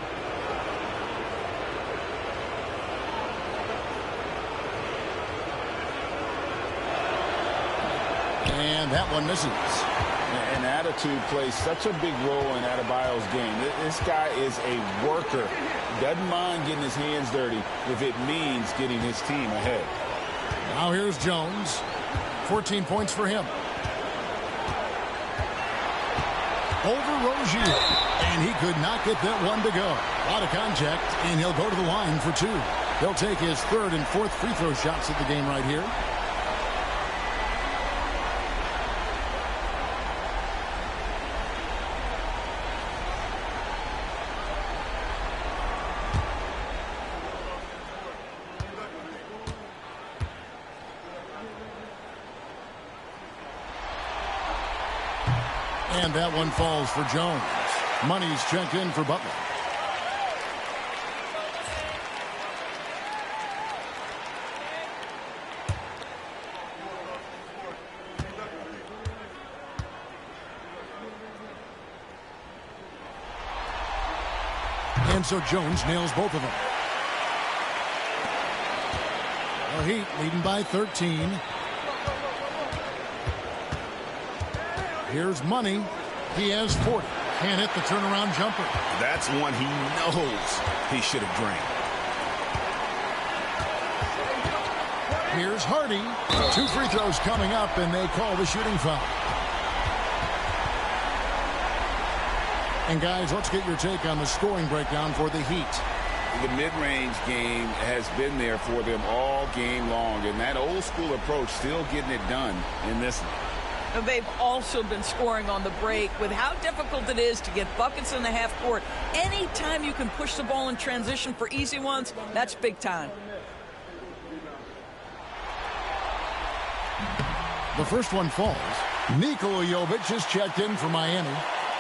And that one misses. And attitude plays such a big role in Adebayo's game. This guy is a worker. Doesn't mind getting his hands dirty if it means getting his team ahead. Now here's Jones. 14 points for him. over Rozier. And he could not get that one to go. A lot of contact, and he'll go to the line for 2. He'll take his 3rd and 4th free throw shots of the game right here. And that one falls for Jones. Money's checked in for Butler. And so Jones nails both of them. The Heat leading by 13. Here's Money. He has 40. Can't hit the turnaround jumper. That's one he knows he should have drained. Here's Hardy. 2 free throws coming up, and they call the shooting foul. And guys, let's get your take on the scoring breakdown for the Heat. The mid-range game has been there for them all game long, and that old school approach still getting it done in this one. They've also been scoring on the break. With how difficult it is to get buckets in the half court, anytime you can push the ball in transition for easy ones, that's big time. The first one falls. Nikola Jovic is checked in for Miami.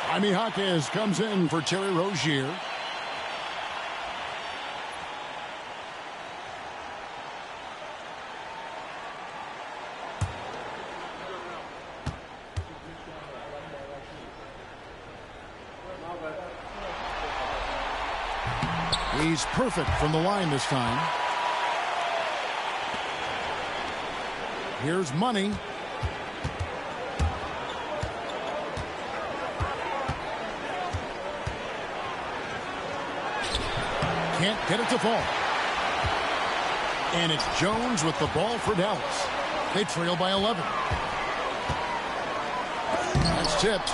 Jaime Jaquez comes in for Terry Rozier. He's perfect from the line this time. Here's Money. Can't get it to fall. And it's Jones with the ball for Dallas. They trail by 11. That's tipped.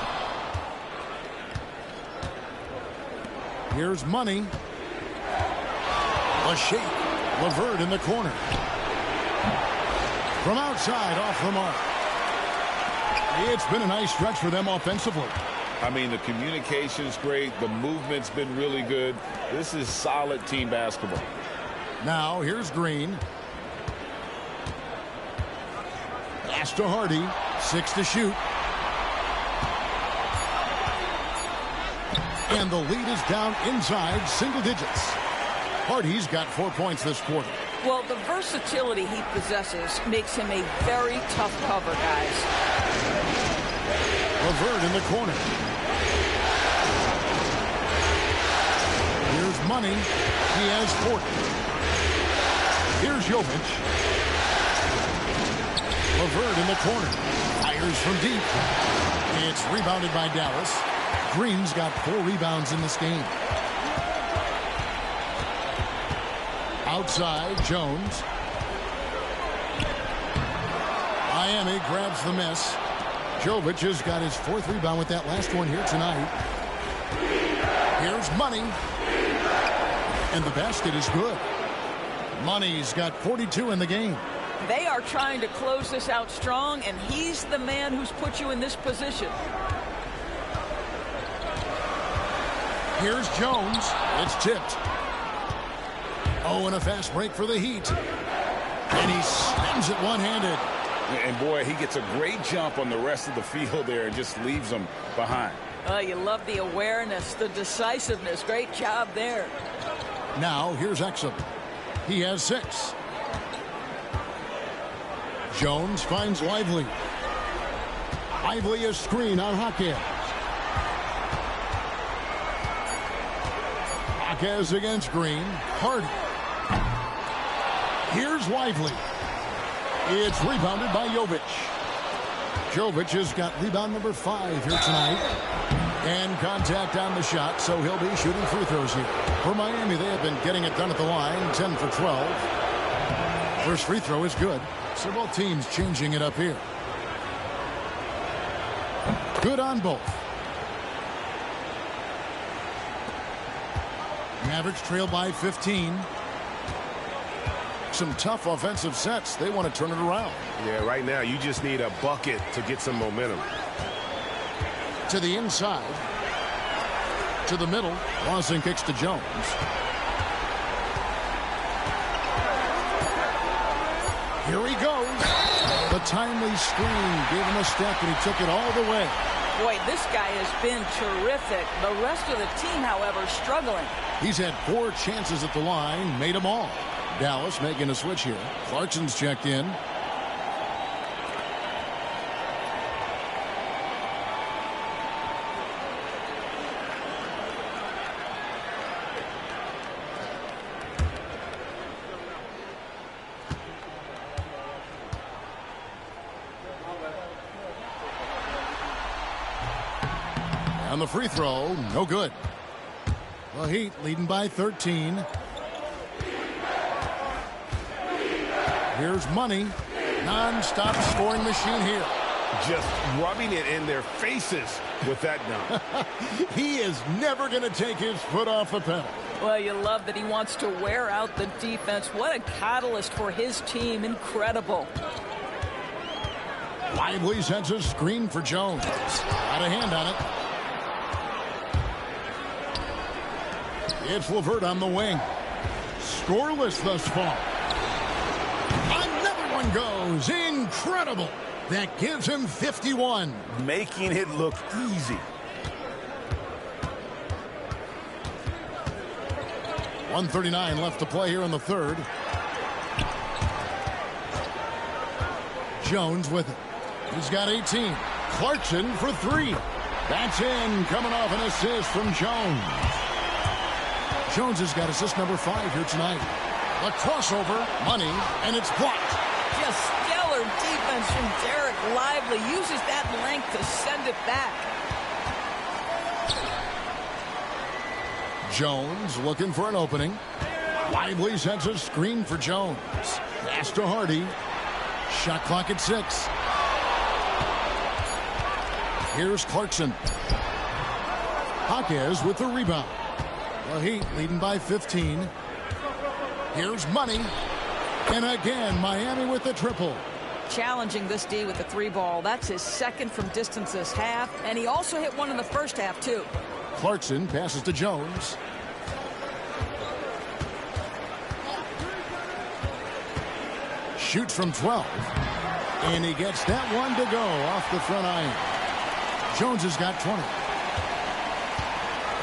Here's Money. A shake. LeVert in the corner. From outside, off the mark. It's been a nice stretch for them offensively. I mean, the communication's great. The movement's been really good. This is solid team basketball. Now, here's Green. Pass to Hardy. 6 to shoot. And the lead is down inside single digits. Hardy's got 4 points this quarter. Well, the versatility he possesses makes him a very tough cover, guys. LeVert in the corner. Here's Money. He has 40. Here's Jovic. LeVert in the corner. Fires from deep. It's rebounded by Dallas. Green's got 4 rebounds in this game. Outside, Jones. Miami grabs the miss. Jovic has got his 4th rebound with that last one here tonight. Here's Money. And the basket is good. Money's got 42 in the game. They are trying to close this out strong, and he's the man who's put you in this position. Here's Jones. It's tipped. Oh, and a fast break for the Heat. And he slams it one-handed. And, boy, he gets a great jump on the rest of the field there and just leaves them behind. Oh, you love the awareness, the decisiveness. Great job there. Now, here's Exum. He has 6. Jones finds Lively. Lively is screen on Jaquez. Jaquez against Green. Hardy. Here's Lively. It's rebounded by Jovic. Jovic has got rebound number 5 here tonight. And contact on the shot, so he'll be shooting free throws here. For Miami, they have been getting it done at the line, 10 for 12. First free throw is good. So both teams changing it up here. Good on both. Mavericks trail by 15. Some tough offensive sets. They want to turn it around. Yeah, right now you just need a bucket to get some momentum. To the inside. To the middle. Lawson kicks to Jones. Here he goes. The timely screen gave him a step, and he took it all the way. Boy, this guy has been terrific. The rest of the team, however, struggling. He's had 4 chances at the line, made them all. Dallas making a switch here. Clarkson's checked in. On the free throw, no good. The Heat leading by 13. Here's Money. Non-stop scoring machine here. Just rubbing it in their faces with that dunk. He is never going to take his foot off the pedal. Well, you love that he wants to wear out the defense. What a catalyst for his team. Incredible. Lively sends a screen for Jones. Got a hand on it. It's LeVert on the wing. Scoreless thus far. Another one goes. Incredible. That gives him 51. Making it look easy. 1:39 left to play here in the third. Jones with it. He's got 18. Clarkson for 3. That's in. Coming off an assist from Jones. Jones has got assist number 5 here tonight. The crossover, Money, and it's blocked. Just stellar defense from Derek Lively. Uses that length to send it back. Jones looking for an opening. Lively sends a screen for Jones. Pass to Hardy. Shot clock at 6. Here's Clarkson. Jaquez with the rebound. The Heat leading by 15. Here's Money. And again, Miami with the triple. Challenging this D with the 3 ball. That's his second from distance this half. And he also hit one in the first half, too. Clarkson passes to Jones. Shoots from 12. And he gets that one to go off the front iron. Jones has got 20.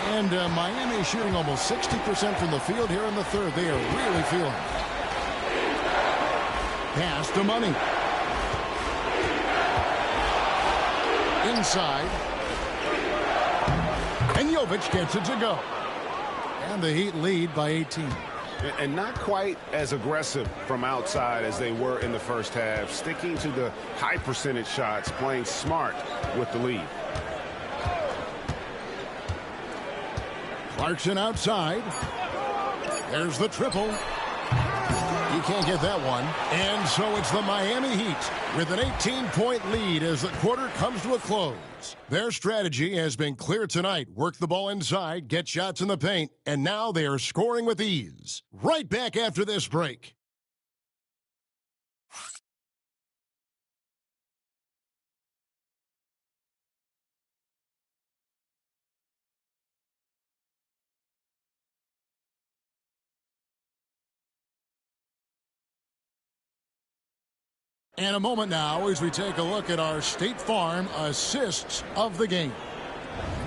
And Miami shooting almost 60% from the field here in the third. They are really feeling it. Pass to Money. Inside. And Jovic gets it to go. And the Heat lead by 18. And not quite as aggressive from outside as they were in the first half. Sticking to the high percentage shots, playing smart with the lead. Clarkson outside. There's the triple. He can't get that one. And so it's the Miami Heat with an 18-point lead as the quarter comes to a close. Their strategy has been clear tonight. Work the ball inside, get shots in the paint, and now they are scoring with ease. Right back after this break. And a moment now as we take a look at our State Farm assists of the game.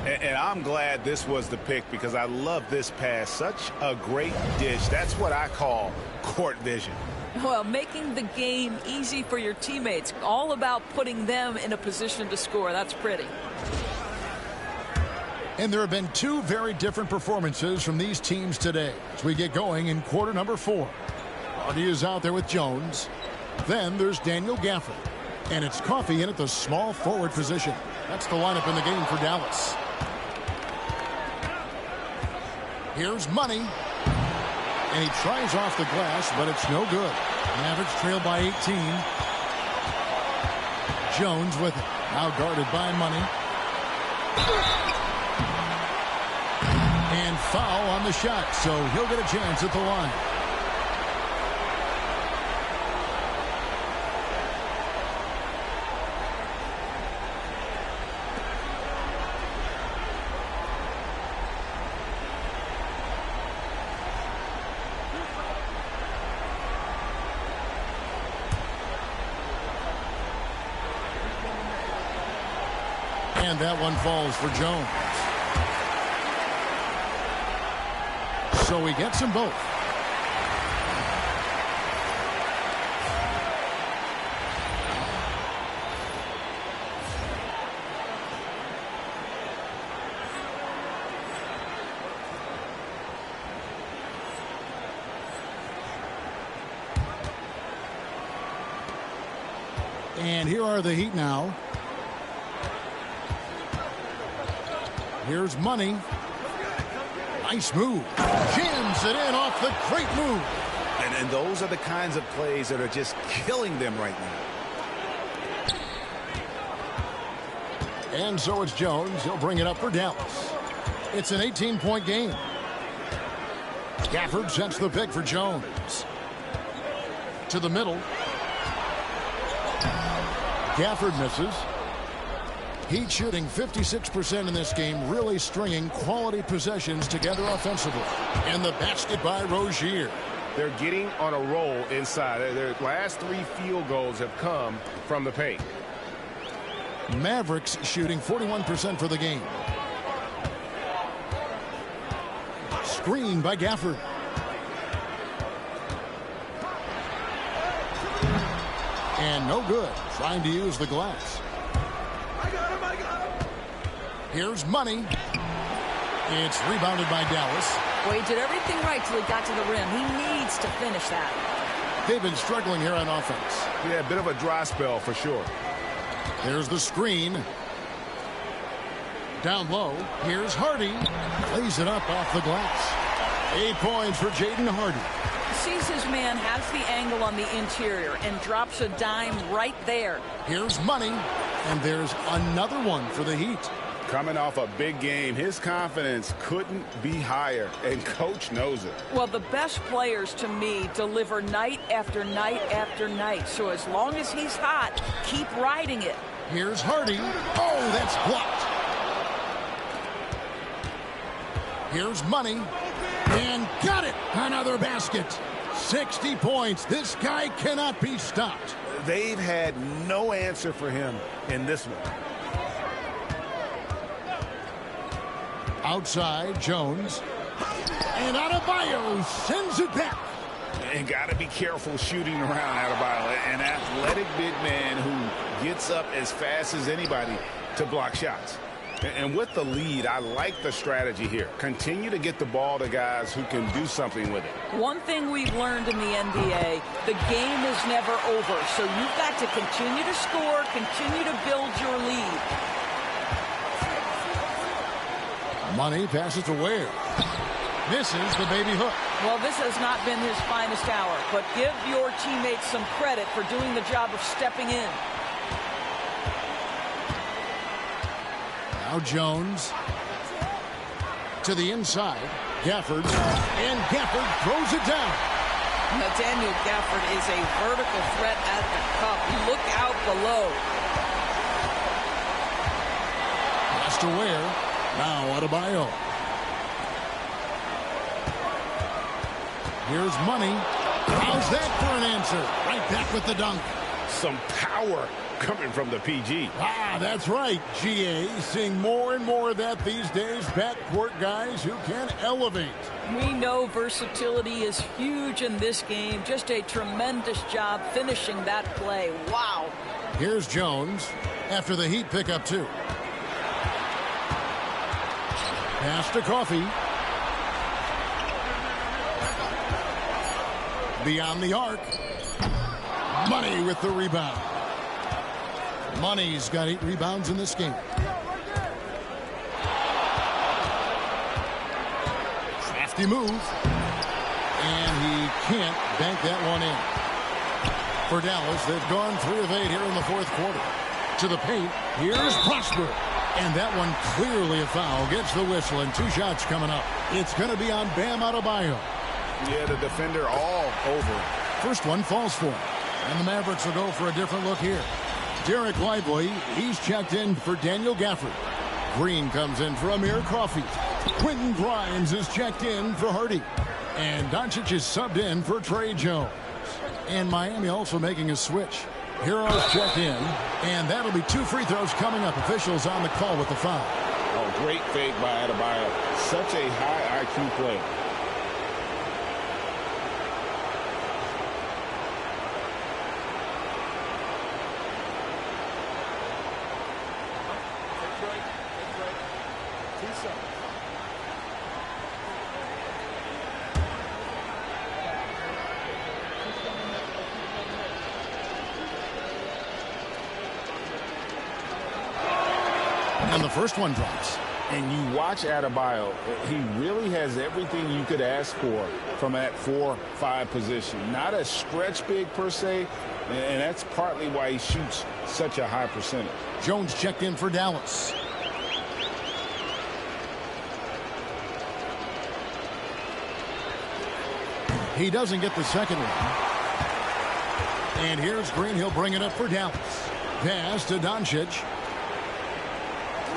And I'm glad this was the pick because I love this pass. Such a great dish. That's what I call court vision. Well, making the game easy for your teammates. All about putting them in a position to score. That's pretty. And there have been 2 very different performances from these teams today as we get going in quarter number 4. Hardy is out there with Jones. Then there's Daniel Gafford. And it's Coffey in at the small forward position. That's the lineup in the game for Dallas. Here's Money. And he tries off the glass, but it's no good. Mavericks trail by 18. Jones with it. Now guarded by Money. And foul on the shot, so he'll get a chance at the line. And that one falls for Jones. So he gets them both. And here are the Heat now. Here's Money. Nice move. Jams it in off the great move. And those are the kinds of plays that are just killing them right now. And so it's Jones. He'll bring it up for Dallas. It's an 18-point game. Gafford sets the pick for Jones. To the middle. Gafford misses. Heat shooting 56% in this game, really stringing quality possessions together offensively. And the basket by Rozier. They're getting on a roll inside. Their last 3 field goals have come from the paint. Mavericks shooting 41% for the game. Screen by Gafford. And no good. Trying to use the glass. Here's Money. It's rebounded by Dallas. Well, he did everything right till he got to the rim. He needs to finish that. They've been struggling here on offense. Yeah, a bit of a dry spell for sure. There's the screen. Down low. Here's Hardy. Lays it up off the glass. 8 points for Jaden Hardy. Sees his man, has the angle on the interior, and drops a dime right there. Here's Money. And there's another one for the Heat. Coming off a big game, his confidence couldn't be higher, and coach knows it. Well, the best players to me deliver night after night after night. So as long as he's hot, keep riding it. Here's Hardy. Oh, that's blocked. Here's Money. And got it. Another basket. 60 points. This guy cannot be stopped. They've had no answer for him in this one. Outside, Jones. And Adebayo sends it back. And got to be careful shooting around Adebayo. An athletic big man who gets up as fast as anybody to block shots. And with the lead, I like the strategy here. Continue to get the ball to guys who can do something with it. One thing we've learned in the NBA, the game is never over. So you've got to continue to score, continue to build your lead. Money passes to Ware. Misses the baby hook. Well, this has not been his finest hour, but give your teammates some credit for doing the job of stepping in. Now Jones to the inside. Gafford. And Gafford throws it down. Nathaniel Gafford is a vertical threat at the cup. Look out below. Pass to Ware. Now Adebayo. Here's Money. How's that for an answer? Right back with the dunk. Some power coming from the PG. Ah, that's right, GA. Seeing more and more of that these days. Backcourt guys who can elevate. We know versatility is huge in this game. Just a tremendous job finishing that play. Wow. Here's Jones after the Heat pick up 2. Pass to Coffee. Beyond the arc. Money with the rebound. Money's got 8 rebounds in this game. Crafty move. And he can't bank that one in. For Dallas, they've gone 3 of 8 here in the 4th quarter. To the paint, here's Prosper. And that one clearly a foul. Gets the whistle, and 2 shots coming up. It's going to be on Bam Adebayo. Yeah, the defender all over. First one falls for him. And the Mavericks will go for a different look here. Derek Lively, he's checked in for Daniel Gafford. Green comes in for Amir Coffey. Quentin Grimes is checked in for Hardy. And Doncic is subbed in for Trey Jones. And Miami also making a switch. Heroes check in, and that'll be 2 free throws coming up. Officials on the call with the foul. Oh, great fake by Adebayo. Such a high IQ play. And the first one drops. And you watch Adebayo, he really has everything you could ask for from that 4-5 position. Not a stretch big per se, and that's partly why he shoots such a high percentage. Jones checked in for Dallas. He doesn't get the second one. And here's Green. He'll bring it up for Dallas. Pass to Doncic.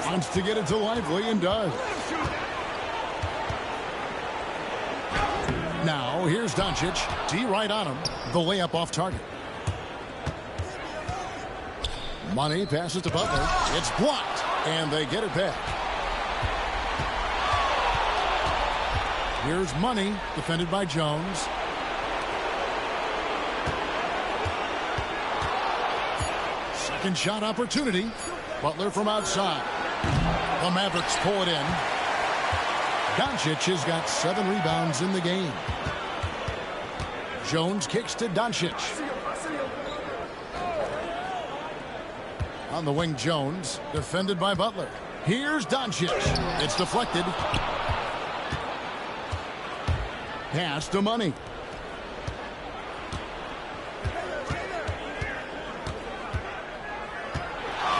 Wants to get it to Lively and does. Now here's Doncic. D right on him. The layup off target. Money passes to Butler. It's blocked. And they get it back. Here's Money. Defended by Jones. Second shot opportunity. Butler from outside. The Mavericks pull it in. Doncic has got 7 rebounds in the game. Jones kicks to Doncic. On the wing, Jones, defended by Butler. Here's Doncic. It's deflected. Pass to Money.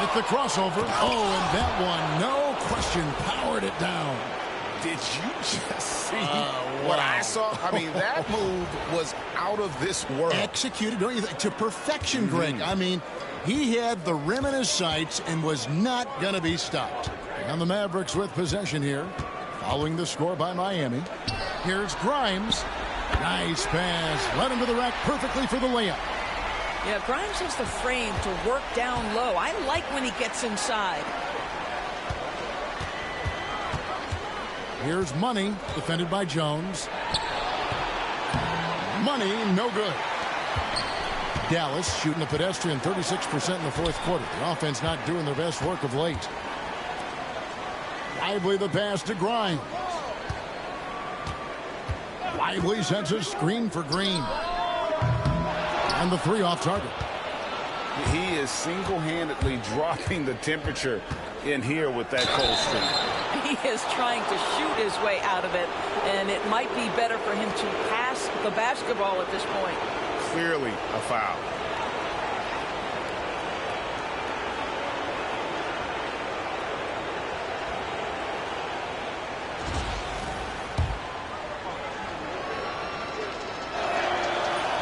It's the crossover. Oh, and that one, no question, powered it down. Did you just see what I saw? I mean, that move was out of this world. Executed, don't you think, to perfection, Greg. I mean, he had the rim in his sights and was not going to be stopped. And the Mavericks with possession here, following the score by Miami. Here's Grimes. Nice pass. Led him to the rack perfectly for the layup. Yeah, Grimes has the frame to work down low. I like when he gets inside. Here's Money, defended by Jones. Money, no good. Dallas shooting a pedestrian 36% in the fourth quarter. The offense not doing their best work of late. Lively the pass to Grimes. Lively sends a screen for Green. And the 3 off target. He is single-handedly dropping the temperature in here with that cold streak. He is trying to shoot his way out of it, and it might be better for him to pass the basketball at this point. Clearly a foul.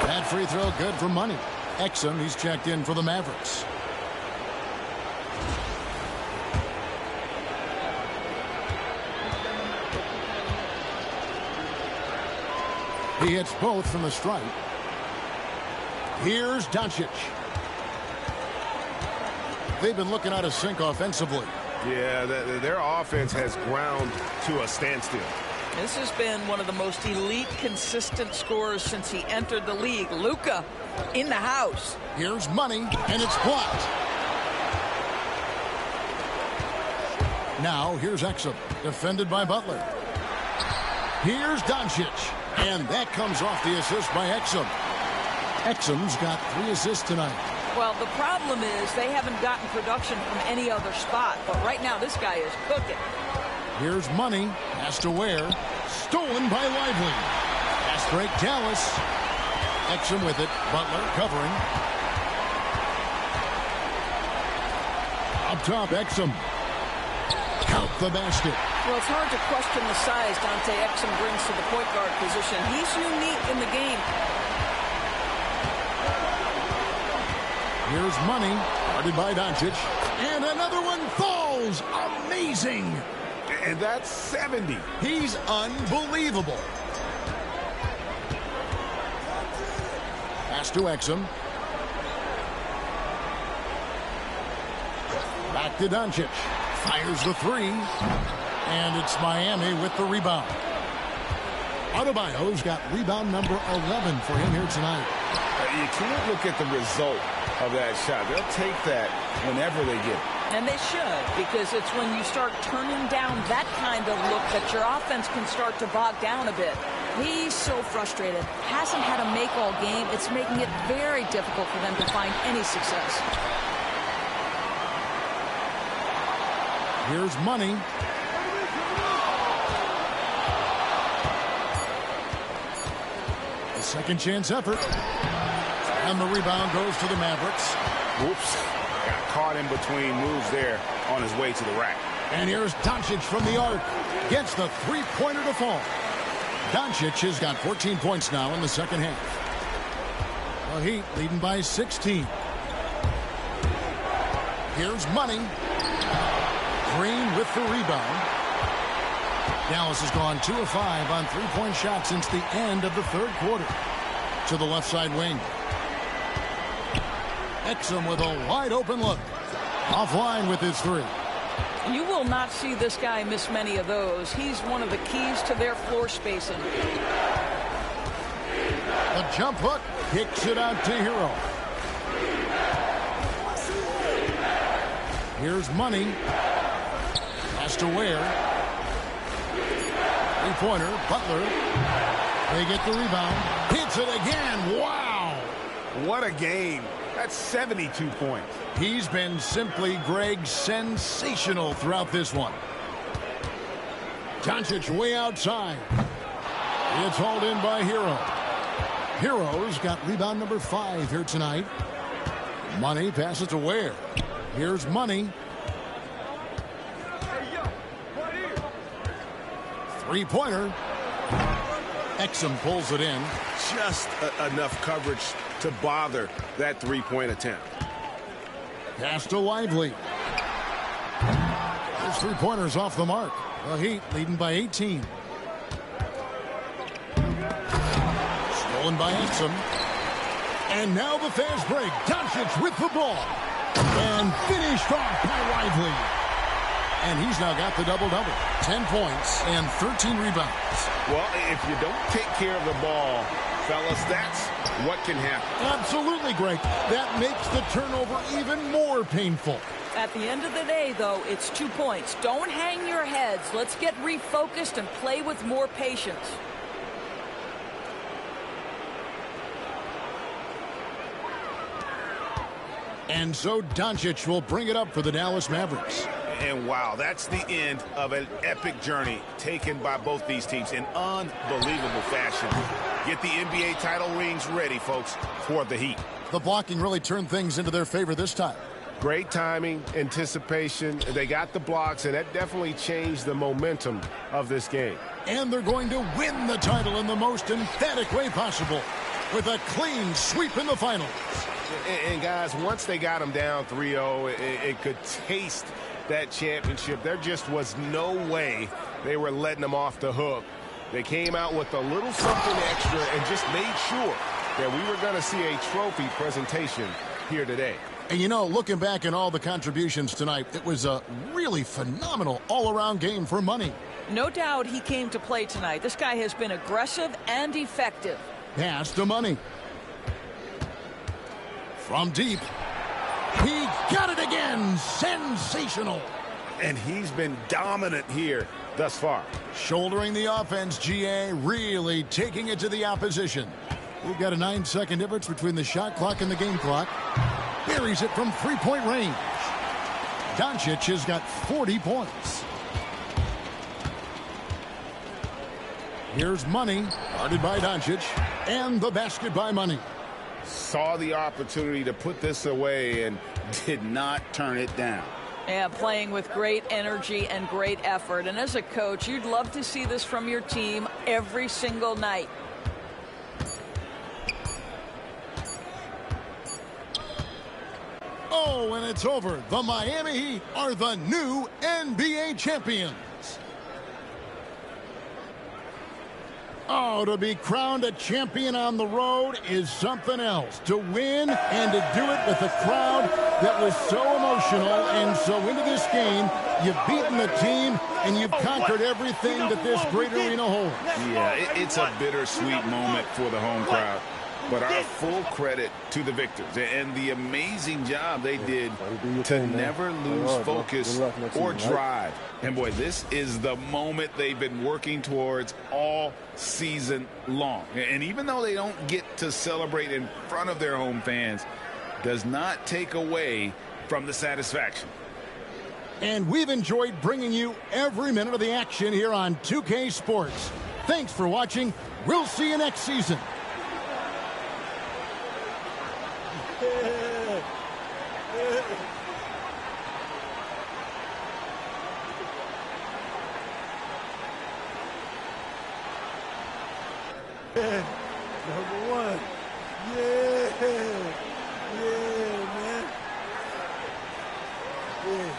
That free throw good for Money. Exum, he's checked in for the Mavericks. He hits both from the stripe. Here's Doncic. They've been looking out of sync offensively. Yeah, their offense has ground to a standstill. This has been one of the most elite, consistent scorers since he entered the league. Luka in the house. Here's Money, and it's blocked. Now, here's Exum, defended by Butler. Here's Doncic, and that comes off the assist by Exum. Exum's got 3 assists tonight. Well, the problem is they haven't gotten production from any other spot, but right now this guy is cooking. Here's Money, pass to Ware, stolen by Lively. Pass break, Dallas. Exum with it, Butler covering. Up top, Exum. count the basket. Well, it's hard to question the size Dante Exum brings to the point guard position. He's unique in the game. Here's money, guarded by Doncic. And another one falls. Amazing. And that's 70. He's unbelievable. Pass to Exum. Back to Doncic. Fires the three. And it's Miami with the rebound. Adebayo's got rebound number 11 for him here tonight. You can't look at the result of that shot. They'll take that whenever they get it. And they should, because it's when you start turning down that kind of look that your offense can start to bog down a bit. He's so frustrated. Hasn't had a make all game. It's making it very difficult for them to find any success. Here's money. A second chance effort. And the rebound goes to the Mavericks. Whoops. Got caught in between moves there on his way to the rack. And here's Doncic from the arc. Gets the three-pointer to fall. Doncic has got 14 points now in the second half. The Heat leading by 16. Here's money. Green with the rebound. Dallas has gone 2 of 5 on three-point shots since the end of the third quarter. To the left side wing. Exum with a wide-open look. Offline with his three. You will not see this guy miss many of those. He's one of the keys to their floor spacing. The jump hook kicks it out to Hero. Here's money. Has to Ware. Three-pointer. Butler. They get the rebound. Hits it again. Wow. What a game. That's 72 points. He's been simply, Greg, sensational throughout this one. Doncic way outside. It's hauled in by Hero. Hero's got rebound number 5 here tonight. Money passes to Ware. Here's money. Three-pointer. Exum pulls it in. Just enough coverage to bother that three-point attempt. Pass to Lively. His three-pointer's off the mark. The Heat leading by 18. Stolen by Exum. And now the fast break. Doncic with the ball. And finished off by Lively. And he's now got the double-double. 10 points and 13 rebounds. Well, if you don't take care of the ball, fellas, that's what can happen. Absolutely, Greg. That makes the turnover even more painful. At the end of the day, though, it's 2 points. Don't hang your heads. Let's get refocused and play with more patience. And so Doncic will bring it up for the Dallas Mavericks. And wow, that's the end of an epic journey taken by both these teams in unbelievable fashion. Get the NBA title rings ready, folks, for the Heat. The blocking really turned things into their favor this time. Great timing, anticipation. They got the blocks, and that definitely changed the momentum of this game. And they're going to win the title in the most emphatic way possible with a clean sweep in the finals. And guys, once they got them down 3-0, it could taste that championship. There just was no way they were letting them off the hook. They came out with a little something extra and just made sure that we were going to see a trophy presentation here today. And you know, looking back at all the contributions tonight, it was a really phenomenal all-around game for money. No doubt he came to play tonight. This guy has been aggressive and effective. Pass to money. From deep. He got it again. Sensational. And he's been dominant here thus far. Shouldering the offense, GA, really taking it to the opposition. We've got a 9-second difference between the shot clock and the game clock. Buries it from three-point range. Doncic has got 40 points. Here's money, guarded by Doncic, and the basket by money. Saw the opportunity to put this away and did not turn it down. Yeah, playing with great energy and great effort. And as a coach, you'd love to see this from your team every single night. Oh, and it's over. The Miami Heat are the new NBA champions. Oh, to be crowned a champion on the road is something else. To win and to do it with a crowd that was so emotional and so into this game, you've beaten the team and you've conquered everything that this great arena holds. Yeah, it's a bittersweet moment for the home crowd. But our full credit to the victors and the amazing job they did to never lose focus or drive. And, boy, this is the moment they've been working towards all season long. And even though they don't get to celebrate in front of their home fans, does not take away from the satisfaction. And we've enjoyed bringing you every minute of the action here on 2K Sports. Thanks for watching. We'll see you next season. Number one. Yeah. Yeah, man. Yeah.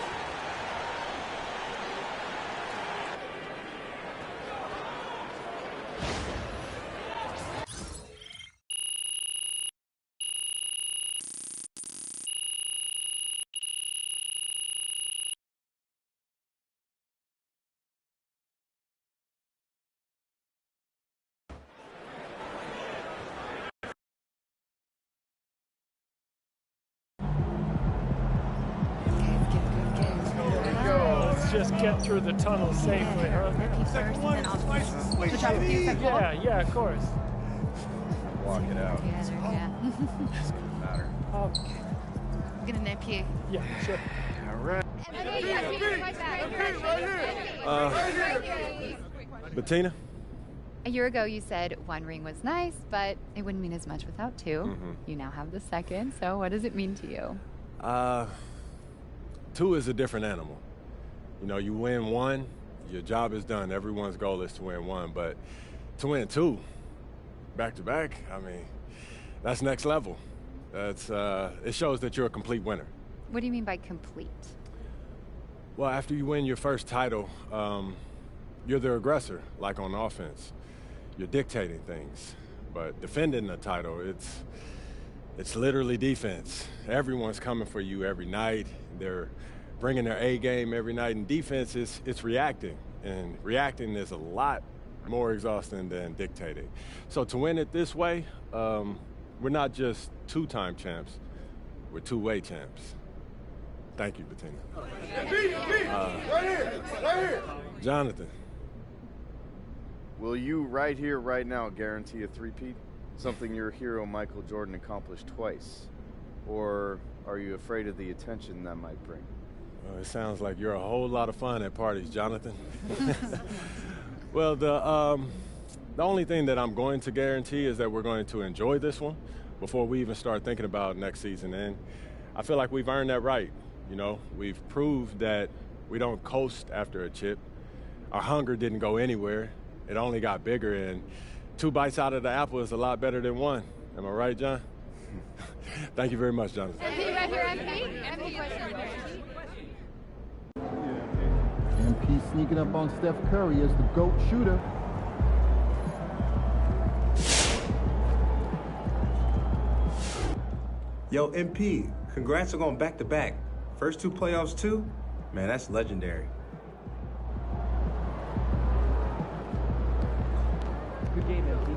Just get through the tunnel safely, huh? Second one, good job with you. Yeah, of course. Walk it out. Yeah. Doesn't matter. Okay. I'm gonna nip you. Yeah, sure. All right. Bettina? A year ago, you said one ring was nice, but it wouldn't mean as much without two. You now have the second, so what does it mean to you? Two is a different animal. You know, you win one, your job is done. Everyone's goal is to win one, but to win two, back-to-back, I mean, that's next level. That's it shows that you're a complete winner. What do you mean by complete? Well, after you win your first title, you're the aggressor, like on offense. You're dictating things, but defending the title, it's literally defense. Everyone's coming for you every night. They're bringing their A game every night, and defense it's reacting, and reacting is a lot more exhausting than dictating. So to win it this way, we're not just two-time champs, we're two-way champs. Thank you, Bettina. Right here. Jonathan. Will you right here, right now, guarantee a three-peat? Something your hero Michael Jordan accomplished twice? Or are you afraid of the attention that might bring? Well, it sounds like you're a whole lot of fun at parties, Jonathan. Well, the only thing that I'm going to guarantee is that we're going to enjoy this one before we even start thinking about next season. And I feel like we've earned that right. You know, we've proved that we don't coast after a chip. Our hunger didn't go anywhere. It only got bigger, and 2 bites out of the apple is a lot better than 1. Am I right, John? Thank you very much, Jonathan. MP sneaking up on Steph Curry as the GOAT shooter. Yo, MP, congrats on going back-to-back. First 2 playoffs, too? Man, that's legendary. Good game, MP.